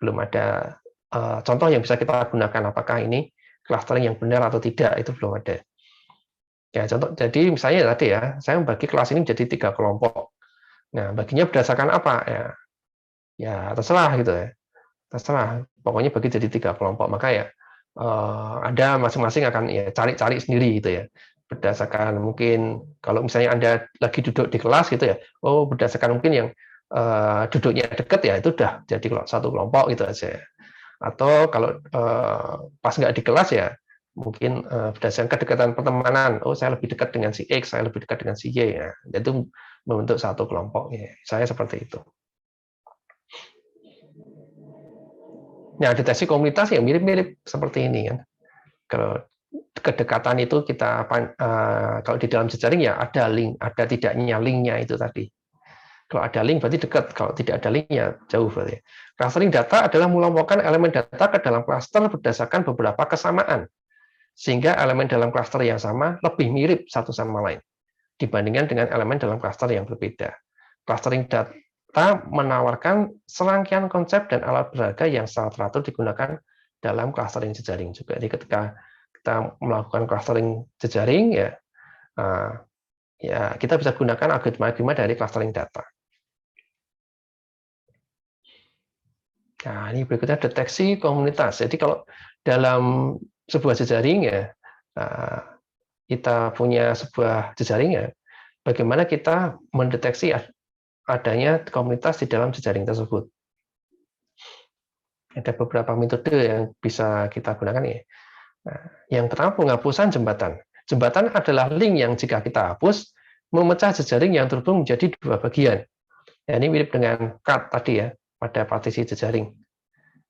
Belum ada contoh yang bisa kita gunakan, apakah ini clustering yang benar atau tidak, itu belum ada. Ya, contoh, jadi misalnya tadi ya, saya membagi kelas ini menjadi 3 kelompok. Nah, baginya berdasarkan apa ya? Ya terserah gitu ya. Terserah. Pokoknya bagi jadi 3 kelompok. Maka ya Anda masing-masing akan ya cari-cari sendiri gitu ya. Berdasarkan mungkin kalau misalnya Anda lagi duduk di kelas gitu ya. Oh, berdasarkan mungkin yang duduknya dekat ya itu udah jadi satu kelompok gitu aja. Atau kalau pas nggak di kelas ya mungkin berdasarkan kedekatan pertemanan, oh saya lebih dekat dengan si X, saya lebih dekat dengan si Y, ya. Itu membentuk satu kelompok. Ya. Saya seperti itu. Nah, deteksi komunitas yang mirip-mirip seperti ini kan. Kalau kedekatan itu kita kalau di dalam jejaring ya ada link, ada tidaknya linknya itu tadi. Kalau ada link berarti dekat, kalau tidak ada linknya jauh berarti. Clustering data adalah mengelompokkan elemen data ke dalam cluster berdasarkan beberapa kesamaan, sehingga elemen dalam cluster yang sama lebih mirip satu sama lain dibandingkan dengan elemen dalam cluster yang berbeda. Clustering data menawarkan serangkaian konsep dan alat berharga yang secara teratur digunakan dalam clustering jejaring juga. Jadi ketika kita melakukan clustering jejaring ya kita bisa gunakan algoritma dari clustering data. Nah, ini berikutnya deteksi komunitas. Jadi kalau dalam sebuah jejaring ya, kita punya sebuah jejaring ya, bagaimana kita mendeteksi adanya komunitas di dalam jejaring tersebut. Ada beberapa metode yang bisa kita gunakan ya. Nah, yang pertama penghapusan jembatan. Jembatan adalah link yang jika kita hapus, memecah jejaring yang terhubung menjadi 2 bagian. Nah, ini mirip dengan cut tadi ya, pada partisi jejaring.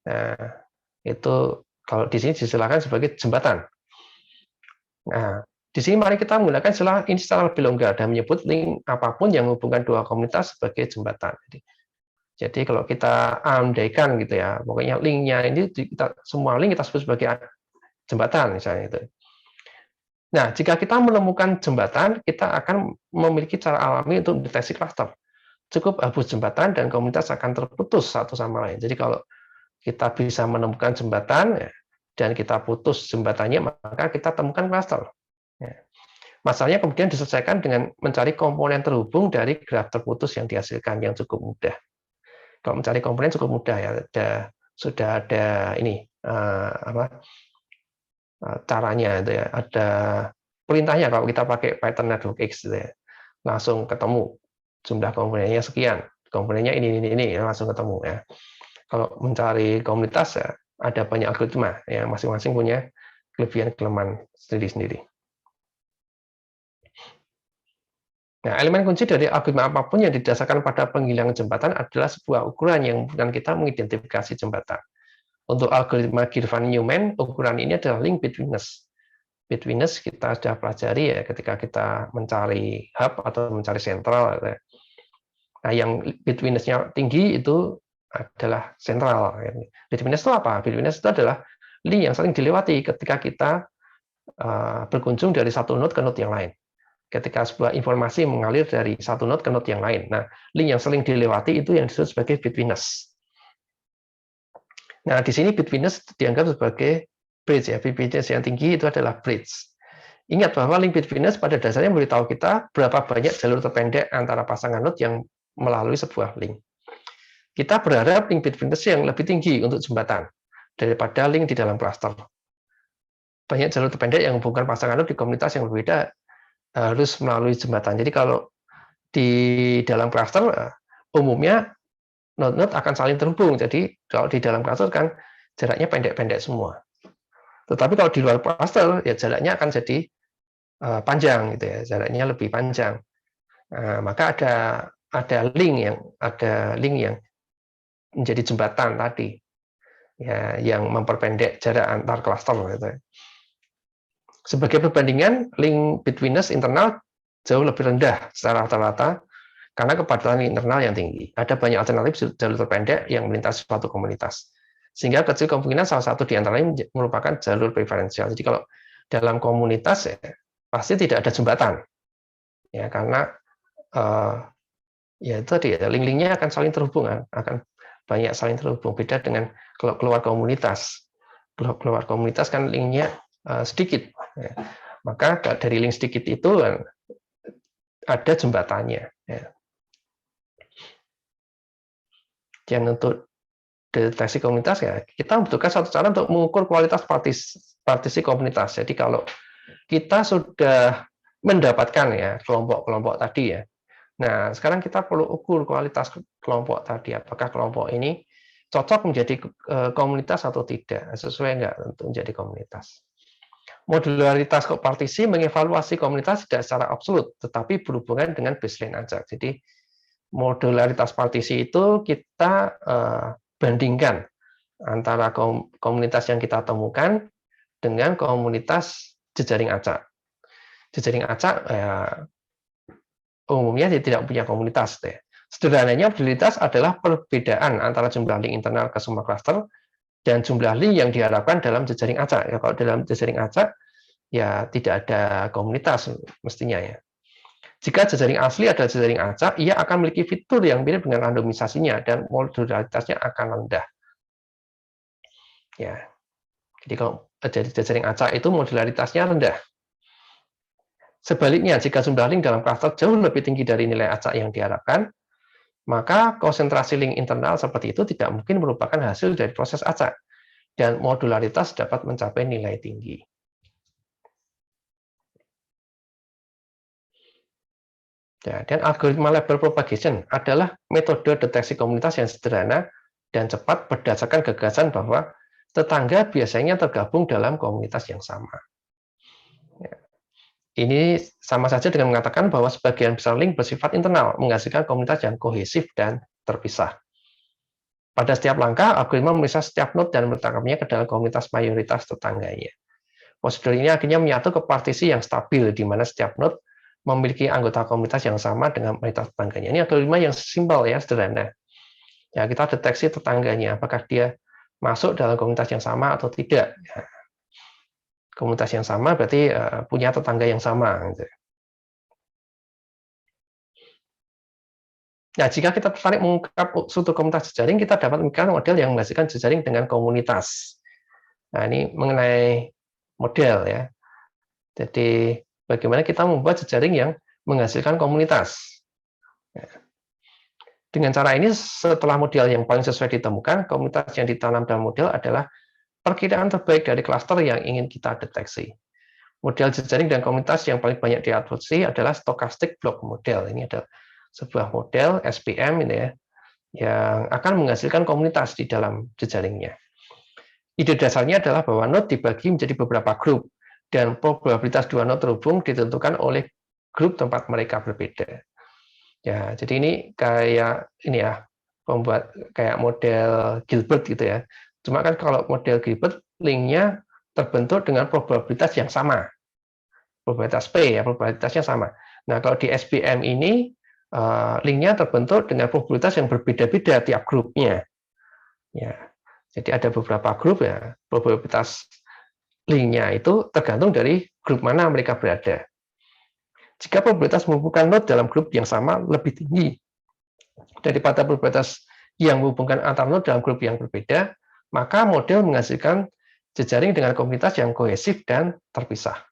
Nah, itu kalau di sini disilakan sebagai jembatan. Nah, di sini mari kita menggunakan istilah ini secara lebih longgar dan menyebut link apapun yang menghubungkan 2 komunitas sebagai jembatan. Jadi kalau kita andaikan gitu ya, pokoknya linknya ini semua link kita sebut sebagai jembatan misalnya itu. Nah, jika kita menemukan jembatan, kita akan memiliki cara alami untuk mendeteksi cluster. Cukup hapus jembatan dan komunitas akan terputus satu sama lain. Jadi kalau kita bisa menemukan jembatan dan kita putus jembatannya, maka kita temukan cluster. Masalahnya kemudian diselesaikan dengan mencari komponen terhubung dari graf terputus yang dihasilkan yang cukup mudah. Kalau mencari komponen cukup mudah ya, sudah ada ini caranya itu ya, ada perintahnya kalau kita pakai Python Network X gitu ya, langsung ketemu jumlah komponennya sekian, komponennya ini ya, langsung ketemu ya. Kalau mencari komunitas ya, ada banyak algoritma yang masing-masing punya kelebihan kelemahan sendiri-sendiri. Nah, elemen kunci dari algoritma apapun yang didasarkan pada penghilangan jembatan adalah sebuah ukuran yang memungkinkan kita mengidentifikasi jembatan. Untuk algoritma Girvan-Newman, ukuran ini adalah link betweenness. Betweenness kita sudah pelajari ya ketika kita mencari hub atau mencari sentral. Nah, yang betweenness-nya tinggi itu adalah sentral. Betweenness itu apa? Betweenness itu adalah link yang sering dilewati ketika kita berkunjung dari satu node ke node yang lain. Ketika sebuah informasi mengalir dari satu node ke node yang lain. Nah, link yang sering dilewati itu yang disebut sebagai betweenness. Nah, di sini betweenness dianggap sebagai bridge ya. Betweenness yang tinggi itu adalah bridge. Ingat bahwa link betweenness pada dasarnya memberitahu kita berapa banyak jalur terpendek antara pasangan node yang melalui sebuah link. Kita berharap link betweenness yang lebih tinggi untuk jembatan daripada link di dalam cluster. Banyak jalur terpendek yang menghubungkan pasangan node di komunitas yang berbeda harus melalui jembatan. Jadi kalau di dalam cluster umumnya node-node akan saling terhubung. Jadi kalau di dalam cluster kan jaraknya pendek-pendek semua. Tetapi kalau di luar cluster ya jaraknya akan jadi panjang gitu ya, jaraknya lebih panjang. Maka ada link yang menjadi jembatan tadi, ya, yang memperpendek jarak antar cluster gitu. Sebagai perbandingan, link betweenness internal jauh lebih rendah secara rata-rata karena kepadatan internal yang tinggi. Ada banyak alternatif jalur terpendek yang melintasi suatu komunitas. Sehingga kecil kemungkinan salah satu di antaranya merupakan jalur preferensial. Jadi kalau dalam komunitas ya, pasti tidak ada jembatan. Ya, karena ya itu tadi link-linknya akan saling terhubung, akan banyak saling terhubung. Beda dengan kalau keluar komunitas. Kalau keluar komunitas kan linknya sedikit. Ya. Maka dari link sedikit itu ada jembatannya. Ya. Dan untuk deteksi komunitas ya kita membutuhkan satu cara untuk mengukur kualitas partisi komunitas. Jadi kalau kita sudah mendapatkan ya kelompok-kelompok tadi ya. Nah, sekarang kita perlu ukur kualitas kelompok tadi. Apakah kelompok ini cocok menjadi komunitas atau tidak? Sesuai enggak untuk menjadi komunitas? Modularitas partisi mengevaluasi komunitas tidak secara absolut, tetapi berhubungan dengan baseline aja. Jadi modularitas partisi itu kita bandingkan antara komunitas yang kita temukan dengan komunitas jejaring acak. Jejaring acak umumnya tidak punya komunitas. Sederhananya, modularitas adalah perbedaan antara jumlah link internal ke semua cluster dan jumlah link yang diharapkan dalam jejaring acak. Ya, kalau dalam jejaring acak, ya tidak ada komunitas mestinya ya. Jika jejaring asli adalah jejaring acak, ia akan memiliki fitur yang mirip dengan randomisasinya dan modularitasnya akan rendah. Ya, jadi kalau jadi jejaring acak itu modularitasnya rendah. Sebaliknya, jika jumlah link dalam cluster jauh lebih tinggi dari nilai acak yang diharapkan, maka konsentrasi link internal seperti itu tidak mungkin merupakan hasil dari proses acak, dan modularitas dapat mencapai nilai tinggi. Ya, dan algoritma label propagation adalah metode deteksi komunitas yang sederhana dan cepat berdasarkan gagasan bahwa tetangga biasanya tergabung dalam komunitas yang sama. Ya. Ini sama saja dengan mengatakan bahwa sebagian besar link bersifat internal, menghasilkan komunitas yang kohesif dan terpisah. Pada setiap langkah, algoritma memisah setiap node dan menetapkannya ke dalam komunitas mayoritas tetangganya. Prosedur ini akhirnya menyatu ke partisi yang stabil, di mana setiap node memiliki anggota komunitas yang sama dengan mayoritas tetangganya. Ini algoritma yang simpel ya, sederhana. Ya, kita deteksi tetangganya, apakah dia masuk dalam komunitas yang sama atau tidak. Ya. Komunitas yang sama berarti punya tetangga yang sama. Gitu. Nah, jika kita tertarik mengungkap suatu komunitas jejaring, kita dapat memikirkan model yang menghasilkan jejaring dengan komunitas. Nah, ini mengenai model ya. Jadi, bagaimana kita membuat jejaring yang menghasilkan komunitas. Dengan cara ini, setelah model yang paling sesuai ditemukan, komunitas yang ditanam dalam model adalah perkiraan terbaik dari klaster yang ingin kita deteksi. Model jejaring dan komunitas yang paling banyak diadopsi adalah stochastic block model. Ini adalah sebuah model SPM ini ya, yang akan menghasilkan komunitas di dalam jejaringnya. Ide dasarnya adalah bahwa node dibagi menjadi beberapa grup, dan probabilitas dua node terhubung ditentukan oleh grup tempat mereka berbeda. Ya, jadi ini kayak ini ya, membuat kayak model Gilbert gitu ya. Cuma kan kalau model Gilbert, linknya terbentuk dengan probabilitas yang sama. Probabilitas P ya, probabilitasnya sama. Nah, kalau di SPM ini, linknya terbentuk dengan probabilitas yang berbeda-beda tiap grupnya. Ya, jadi ada beberapa grup ya, probabilitas linknya itu tergantung dari grup mana mereka berada. Jika probabilitas menghubungkan node dalam grup yang sama lebih tinggi daripada probabilitas yang menghubungkan antar node dalam grup yang berbeda, maka model menghasilkan jejaring dengan komunitas yang kohesif dan terpisah.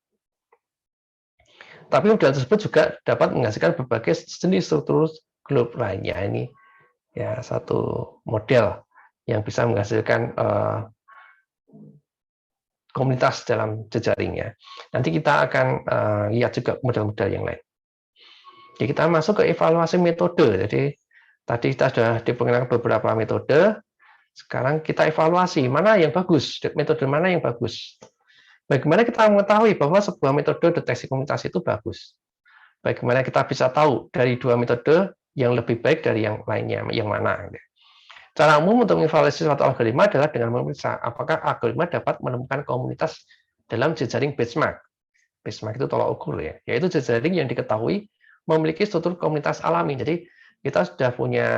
Tapi model tersebut juga dapat menghasilkan berbagai jenis struktur grup lainnya. Ini ya, satu model yang bisa menghasilkan komunitas dalam jejaringnya. Nanti kita akan lihat juga model-model yang lain. Jadi kita masuk ke evaluasi metode. Jadi tadi kita sudah diperkenalkan beberapa metode. Sekarang kita evaluasi mana yang bagus, metode mana yang bagus. Bagaimana kita mengetahui bahwa sebuah metode deteksi komunitas itu bagus? Bagaimana kita bisa tahu dari dua metode yang lebih baik dari yang lainnya, yang mana? Cara umum untuk mengevaluasi suatu algoritma adalah dengan memeriksa apakah algoritma dapat menemukan komunitas dalam jejaring benchmark. Benchmark itu tolak ukur ya, yaitu jejaring yang diketahui memiliki struktur komunitas alami. Jadi kita sudah punya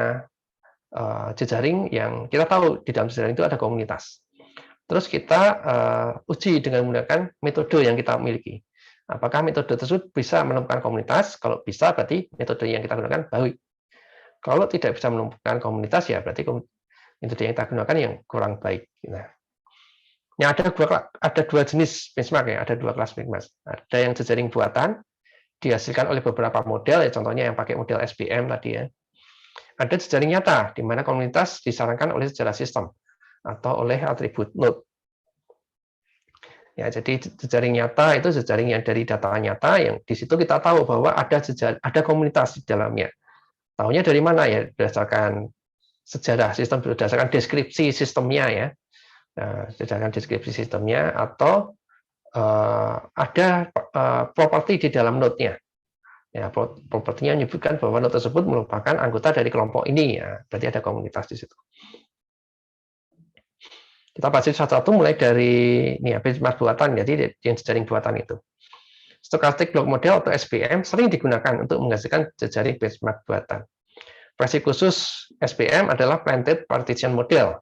jejaring yang kita tahu di dalam jejaring itu ada komunitas. Terus kita uji dengan menggunakan metode yang kita miliki. Apakah metode tersebut bisa menemukan komunitas? Kalau bisa, berarti metode yang kita gunakan baik. Kalau tidak bisa menemukan komunitas, ya berarti metode yang kita gunakan yang kurang baik. Nah, ada dua jenis benchmark ya, ada dua kelas benchmark. Ada yang jejaring buatan, dihasilkan oleh beberapa model, ya contohnya yang pakai model SBM tadi ya. Ada jejaring nyata, di mana komunitas disarankan oleh sejarah sistem atau oleh atribut node. Ya, jadi jejaring nyata itu jejaring yang dari data nyata, yang di situ kita tahu bahwa ada komunitas di dalamnya. Tahunya dari mana ya? Berdasarkan sejarah sistem, berdasarkan deskripsi sistemnya ya. Nah, berdasarkan deskripsi sistemnya atau ada properti di dalam node-nya. Ya, propertinya menyebutkan bahwa node tersebut merupakan anggota dari kelompok ini ya. Berarti ada komunitas di situ. Kita bahas satu-satu mulai dari ini ya, benchmark buatan, jadi yang jejaring buatan itu. Stochastic block model atau SBM sering digunakan untuk menghasilkan jejaring benchmark buatan. Versi khusus SBM adalah planted partition model.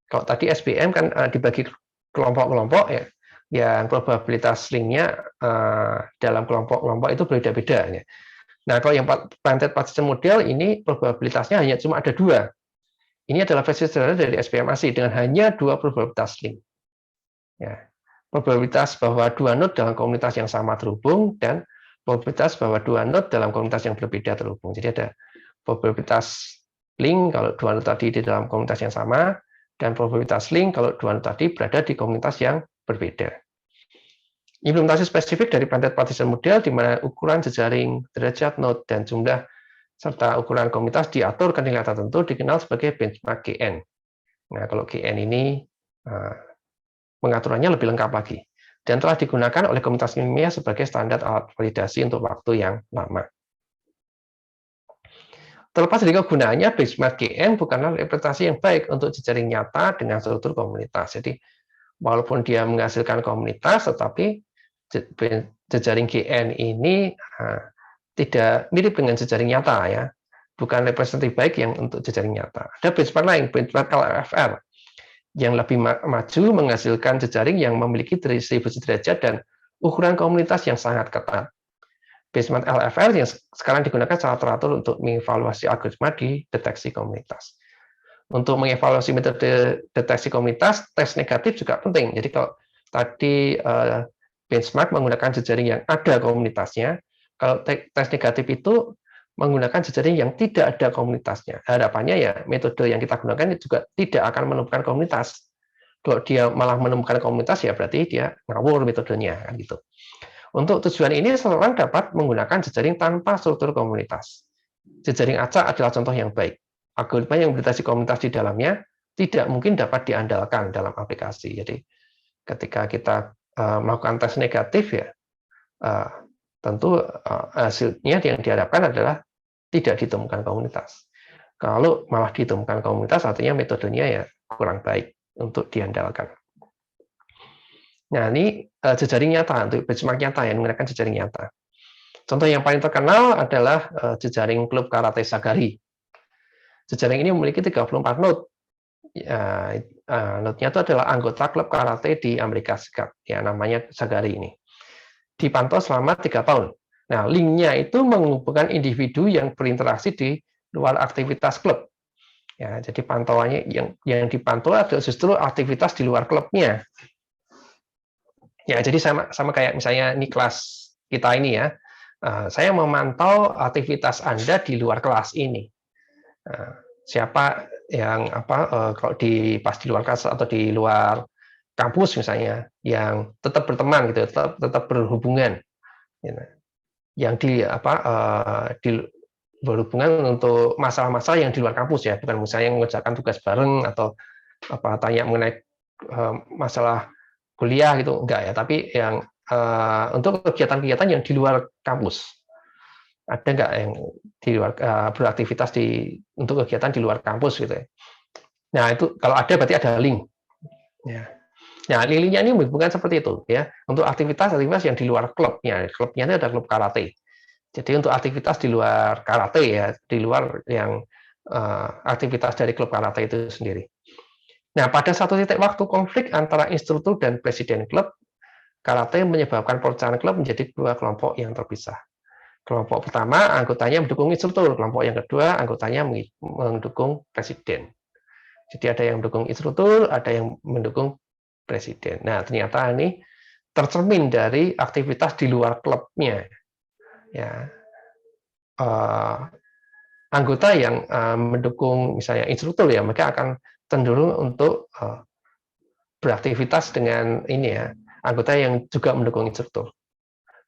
Kalau tadi SBM kan dibagi kelompok-kelompok ya, yang probabilitas linknya dalam kelompok-kelompok itu berbeda-beda. Ya. Nah, kalau yang planted partition model ini probabilitasnya hanya cuma ada dua. Ini adalah versi sederhana dari SBM ASI dengan hanya dua probabilitas link. Ya. Probabilitas bahwa dua node dalam komunitas yang sama terhubung dan probabilitas bahwa dua node dalam komunitas yang berbeda terhubung. Jadi ada probabilitas link kalau dua node tadi di dalam komunitas yang sama dan probabilitas link kalau dua node tadi berada di komunitas yang berbeda. Implementasi spesifik dari planted partition model di mana ukuran jejaring, derajat node dan jumlah serta ukuran komunitas diatur ke nilai tertentu dikenal sebagai benchmark GN. Nah, kalau GN ini pengaturannya lebih lengkap lagi dan telah digunakan oleh komunitas ilmiah sebagai standar alat validasi untuk waktu yang lama. Terlepas dari kegunaannya, benchmark GN bukanlah representasi yang baik untuk jejaring nyata dengan struktur komunitas. Jadi, walaupun dia menghasilkan komunitas, tetapi jejaring GN ini tidak mirip dengan jejaring nyata ya, bukan representatif baik yang untuk jejaring nyata. Ada benchmark lain, benchmark LFR, yang lebih maju menghasilkan jejaring yang memiliki distribusi derajat dan ukuran komunitas yang sangat ketat. Benchmark LFR yang sekarang digunakan secara teratur untuk mengevaluasi algoritma di deteksi komunitas. Untuk mengevaluasi metode deteksi komunitas, tes negatif juga penting. Jadi kalau tadi benchmark menggunakan jejaring yang ada komunitasnya, kalau tes negatif itu menggunakan jejaring yang tidak ada komunitasnya. Harapannya ya metode yang kita gunakan juga tidak akan menemukan komunitas. Kalau dia malah menemukan komunitas ya berarti dia ngawur metodenya kan gitu. Untuk tujuan ini seseorang dapat menggunakan jejaring tanpa struktur komunitas. Jejaring acak adalah contoh yang baik. Algoritma yang mendeteksi komunitas di dalamnya tidak mungkin dapat diandalkan dalam aplikasi. Jadi ketika kita melakukan tes negatif ya tentu hasilnya yang diharapkan adalah tidak ditemukan komunitas. Kalau malah ditemukan komunitas, artinya metodenya ya kurang baik untuk diandalkan. Nah, ini jejaring nyata, untuk benchmark nyata yang menggunakan jejaring nyata. Contoh yang paling terkenal adalah jejaring klub karate Sagari. Jejaring ini memiliki 34 node. Node-nya itu adalah anggota klub karate di Amerika Serikat, ya namanya Sagari ini. Dipantau selama 3 tahun. Nah, linknya itu menghubungkan individu yang berinteraksi di luar aktivitas klub. Ya, jadi pantauannya yang dipantau adalah justru aktivitas di luar klubnya. Ya, jadi sama kayak misalnya ini kelas kita ini ya. Saya memantau aktivitas Anda di luar kelas ini. siapa yang kalau pas di luar kelas atau di luar kampus misalnya yang tetap berteman gitu, tetap berhubungan, gitu. Yang di berhubungan untuk masalah-masalah yang di luar kampus ya, bukan misalnya mengerjakan tugas bareng atau tanya mengenai masalah kuliah gitu, enggak ya, tapi yang untuk kegiatan-kegiatan yang di luar kampus. Ada nggak yang di luar beraktivitas untuk kegiatan di luar kampus gitu ya. Nah, itu kalau ada berarti ada link. Ya. Nah, linknya ini bukan seperti itu ya. Untuk aktivitas-aktivitas yang di luar klubnya. Klubnya itu ada klub karate. Jadi untuk aktivitas di luar karate ya, di luar yang aktivitas dari klub karate itu sendiri. Nah, pada satu titik waktu konflik antara instruktur dan presiden klub karate menyebabkan pecahan klub menjadi dua kelompok yang terpisah. Kelompok pertama anggotanya mendukung instruktur, kelompok yang kedua anggotanya mendukung presiden. Jadi ada yang mendukung instruktur, ada yang mendukung presiden. Nah, ternyata ini tercermin dari aktivitas di luar klubnya. Ya, anggota yang mendukung misalnya instruktur ya, mereka akan cenderung untuk beraktivitas dengan ini ya, anggota yang juga mendukung instruktur.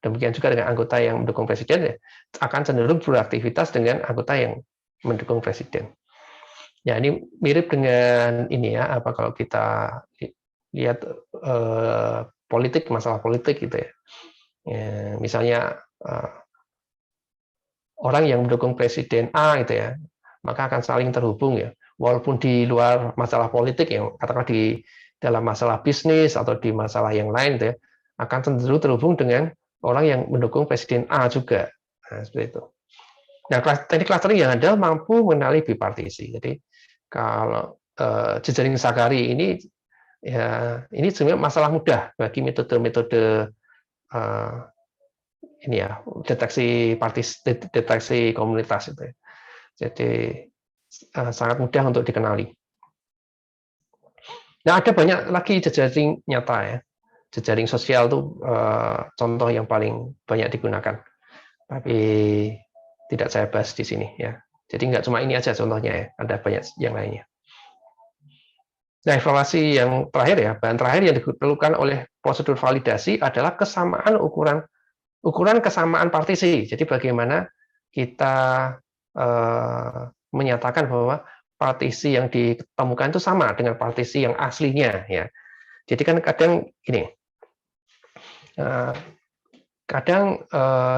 Demikian juga dengan anggota yang mendukung presiden ya, akan cenderung beraktivitas dengan anggota yang mendukung presiden. Ya, ini mirip dengan ini ya, kalau kita lihat politik, masalah politik gitu ya. Misalnya orang yang mendukung presiden A gitu ya, maka akan saling terhubung ya. Walaupun di luar masalah politik ya, katakanlah di dalam masalah bisnis atau di masalah yang lain gitu ya, akan cenderung terhubung dengan orang yang mendukung presiden A juga. Nah, seperti itu. Nah, teknik clustering yang ada mampu mengenali bipartisi. Jadi kalau jejaring Sakari ini ya, ini sebenarnya masalah mudah bagi metode-metode ini ya, deteksi komunitas itu. Jadi sangat mudah untuk dikenali. Nah, ada banyak lagi jejaring nyata ya. Jejaring sosial itu contoh yang paling banyak digunakan. Tapi tidak saya bahas di sini ya. Jadi nggak cuma ini aja contohnya ya, ada banyak yang lainnya. Nah, evaluasi yang terakhir ya, bahan terakhir yang diperlukan oleh prosedur validasi adalah kesamaan ukuran kesamaan partisi. Jadi bagaimana kita menyatakan bahwa partisi yang ditemukan itu sama dengan partisi yang aslinya ya. Jadi kan kadang gini, kadang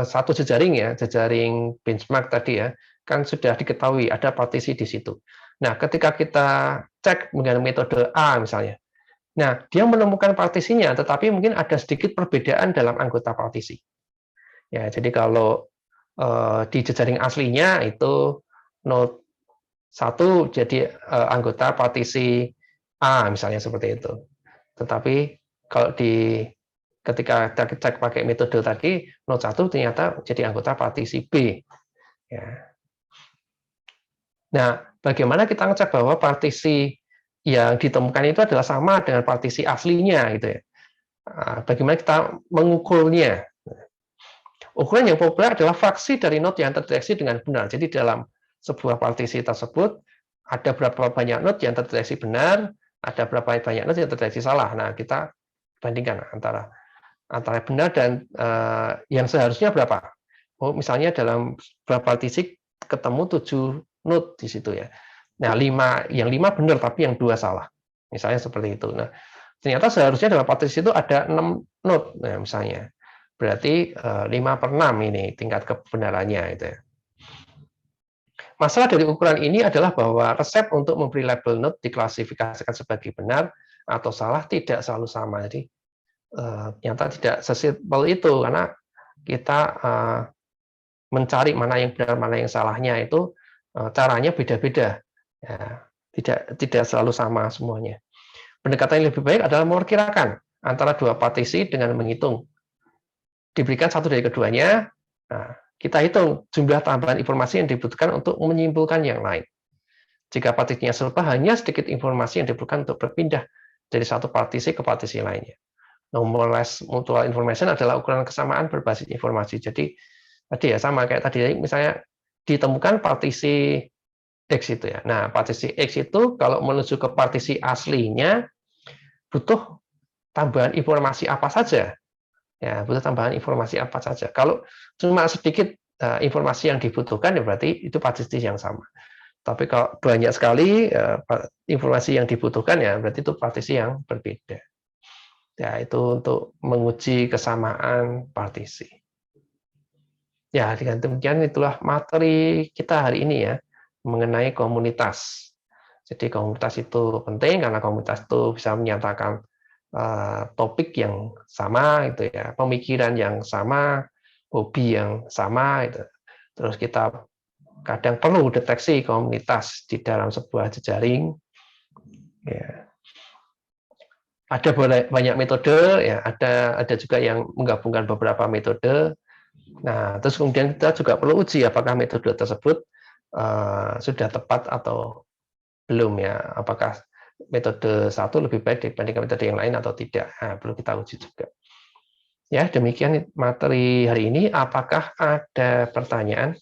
satu jejaring ya, jejaring benchmark tadi ya, kan sudah diketahui ada partisi di situ. Nah, ketika kita cek dengan metode A misalnya, nah dia menemukan partisinya, tetapi mungkin ada sedikit perbedaan dalam anggota partisi. Ya, jadi kalau di jejaring aslinya itu node 1 jadi anggota partisi A misalnya seperti itu. Tetapi kalau ketika kita cek pakai metode tadi, node 1 ternyata jadi anggota partisi B. Ya. Nah, bagaimana kita ngecek bahwa partisi yang ditemukan itu adalah sama dengan partisi aslinya gitu ya. Bagaimana kita mengukurnya? Ukuran yang populer adalah fraksi dari node yang terdeteksi dengan benar. Jadi dalam sebuah partisi tersebut ada berapa banyak node yang terdeteksi benar, ada berapa banyak node yang terdeteksi salah. Nah, kita bandingkan antara benar dan yang seharusnya berapa. Oh, misalnya dalam beberapa partisi ketemu 7 node di situ ya. Nah, yang 5 benar tapi yang 2 salah. Misalnya seperti itu. Nah, ternyata seharusnya dalam partisi itu ada 6 node. Nah, misalnya. Berarti 5/6 ini tingkat kebenarannya itu ya. Masalah dari ukuran ini adalah bahwa resep untuk memberi label node diklasifikasikan sebagai benar atau salah tidak selalu sama. Jadi ternyata tidak sesimpel itu karena kita mencari mana yang benar, mana yang salahnya itu caranya beda-beda. Ya, tidak selalu sama semuanya. Pendekatan yang lebih baik adalah memperkirakan antara dua partisi dengan menghitung. Diberikan satu dari keduanya, nah, kita hitung jumlah tambahan informasi yang dibutuhkan untuk menyimpulkan yang lain. Jika partisinya serupa, hanya sedikit informasi yang dibutuhkan untuk berpindah dari satu partisi ke partisi lainnya. Normalized mutual information adalah ukuran kesamaan berbasis informasi. Jadi tadi ya sama kayak tadi, misalnya ditemukan partisi X itu ya. Nah, partisi X itu kalau menuju ke partisi aslinya butuh tambahan informasi apa saja. Ya, butuh tambahan informasi apa saja. Kalau cuma sedikit informasi yang dibutuhkan, ya berarti itu partisi yang sama. Tapi kalau banyak sekali informasi yang dibutuhkan, ya berarti itu partisi yang berbeda. Ya, itu untuk menguji kesamaan partisi. Ya, dengan demikian itulah materi kita hari ini ya, mengenai komunitas. Jadi komunitas itu penting karena komunitas itu bisa menyatakan topik yang sama, itu ya, pemikiran yang sama, hobi yang sama, itu. Terus kita kadang perlu deteksi komunitas di dalam sebuah jejaring. Ya. Ada banyak metode, ya, ada juga yang menggabungkan beberapa metode. Nah, terus kemudian kita juga perlu uji apakah metode tersebut sudah tepat atau belum ya, apakah metode satu lebih baik dibandingkan metode yang lain atau tidak. Nah, perlu kita uji juga. Ya, demikian materi hari ini. Apakah ada pertanyaan?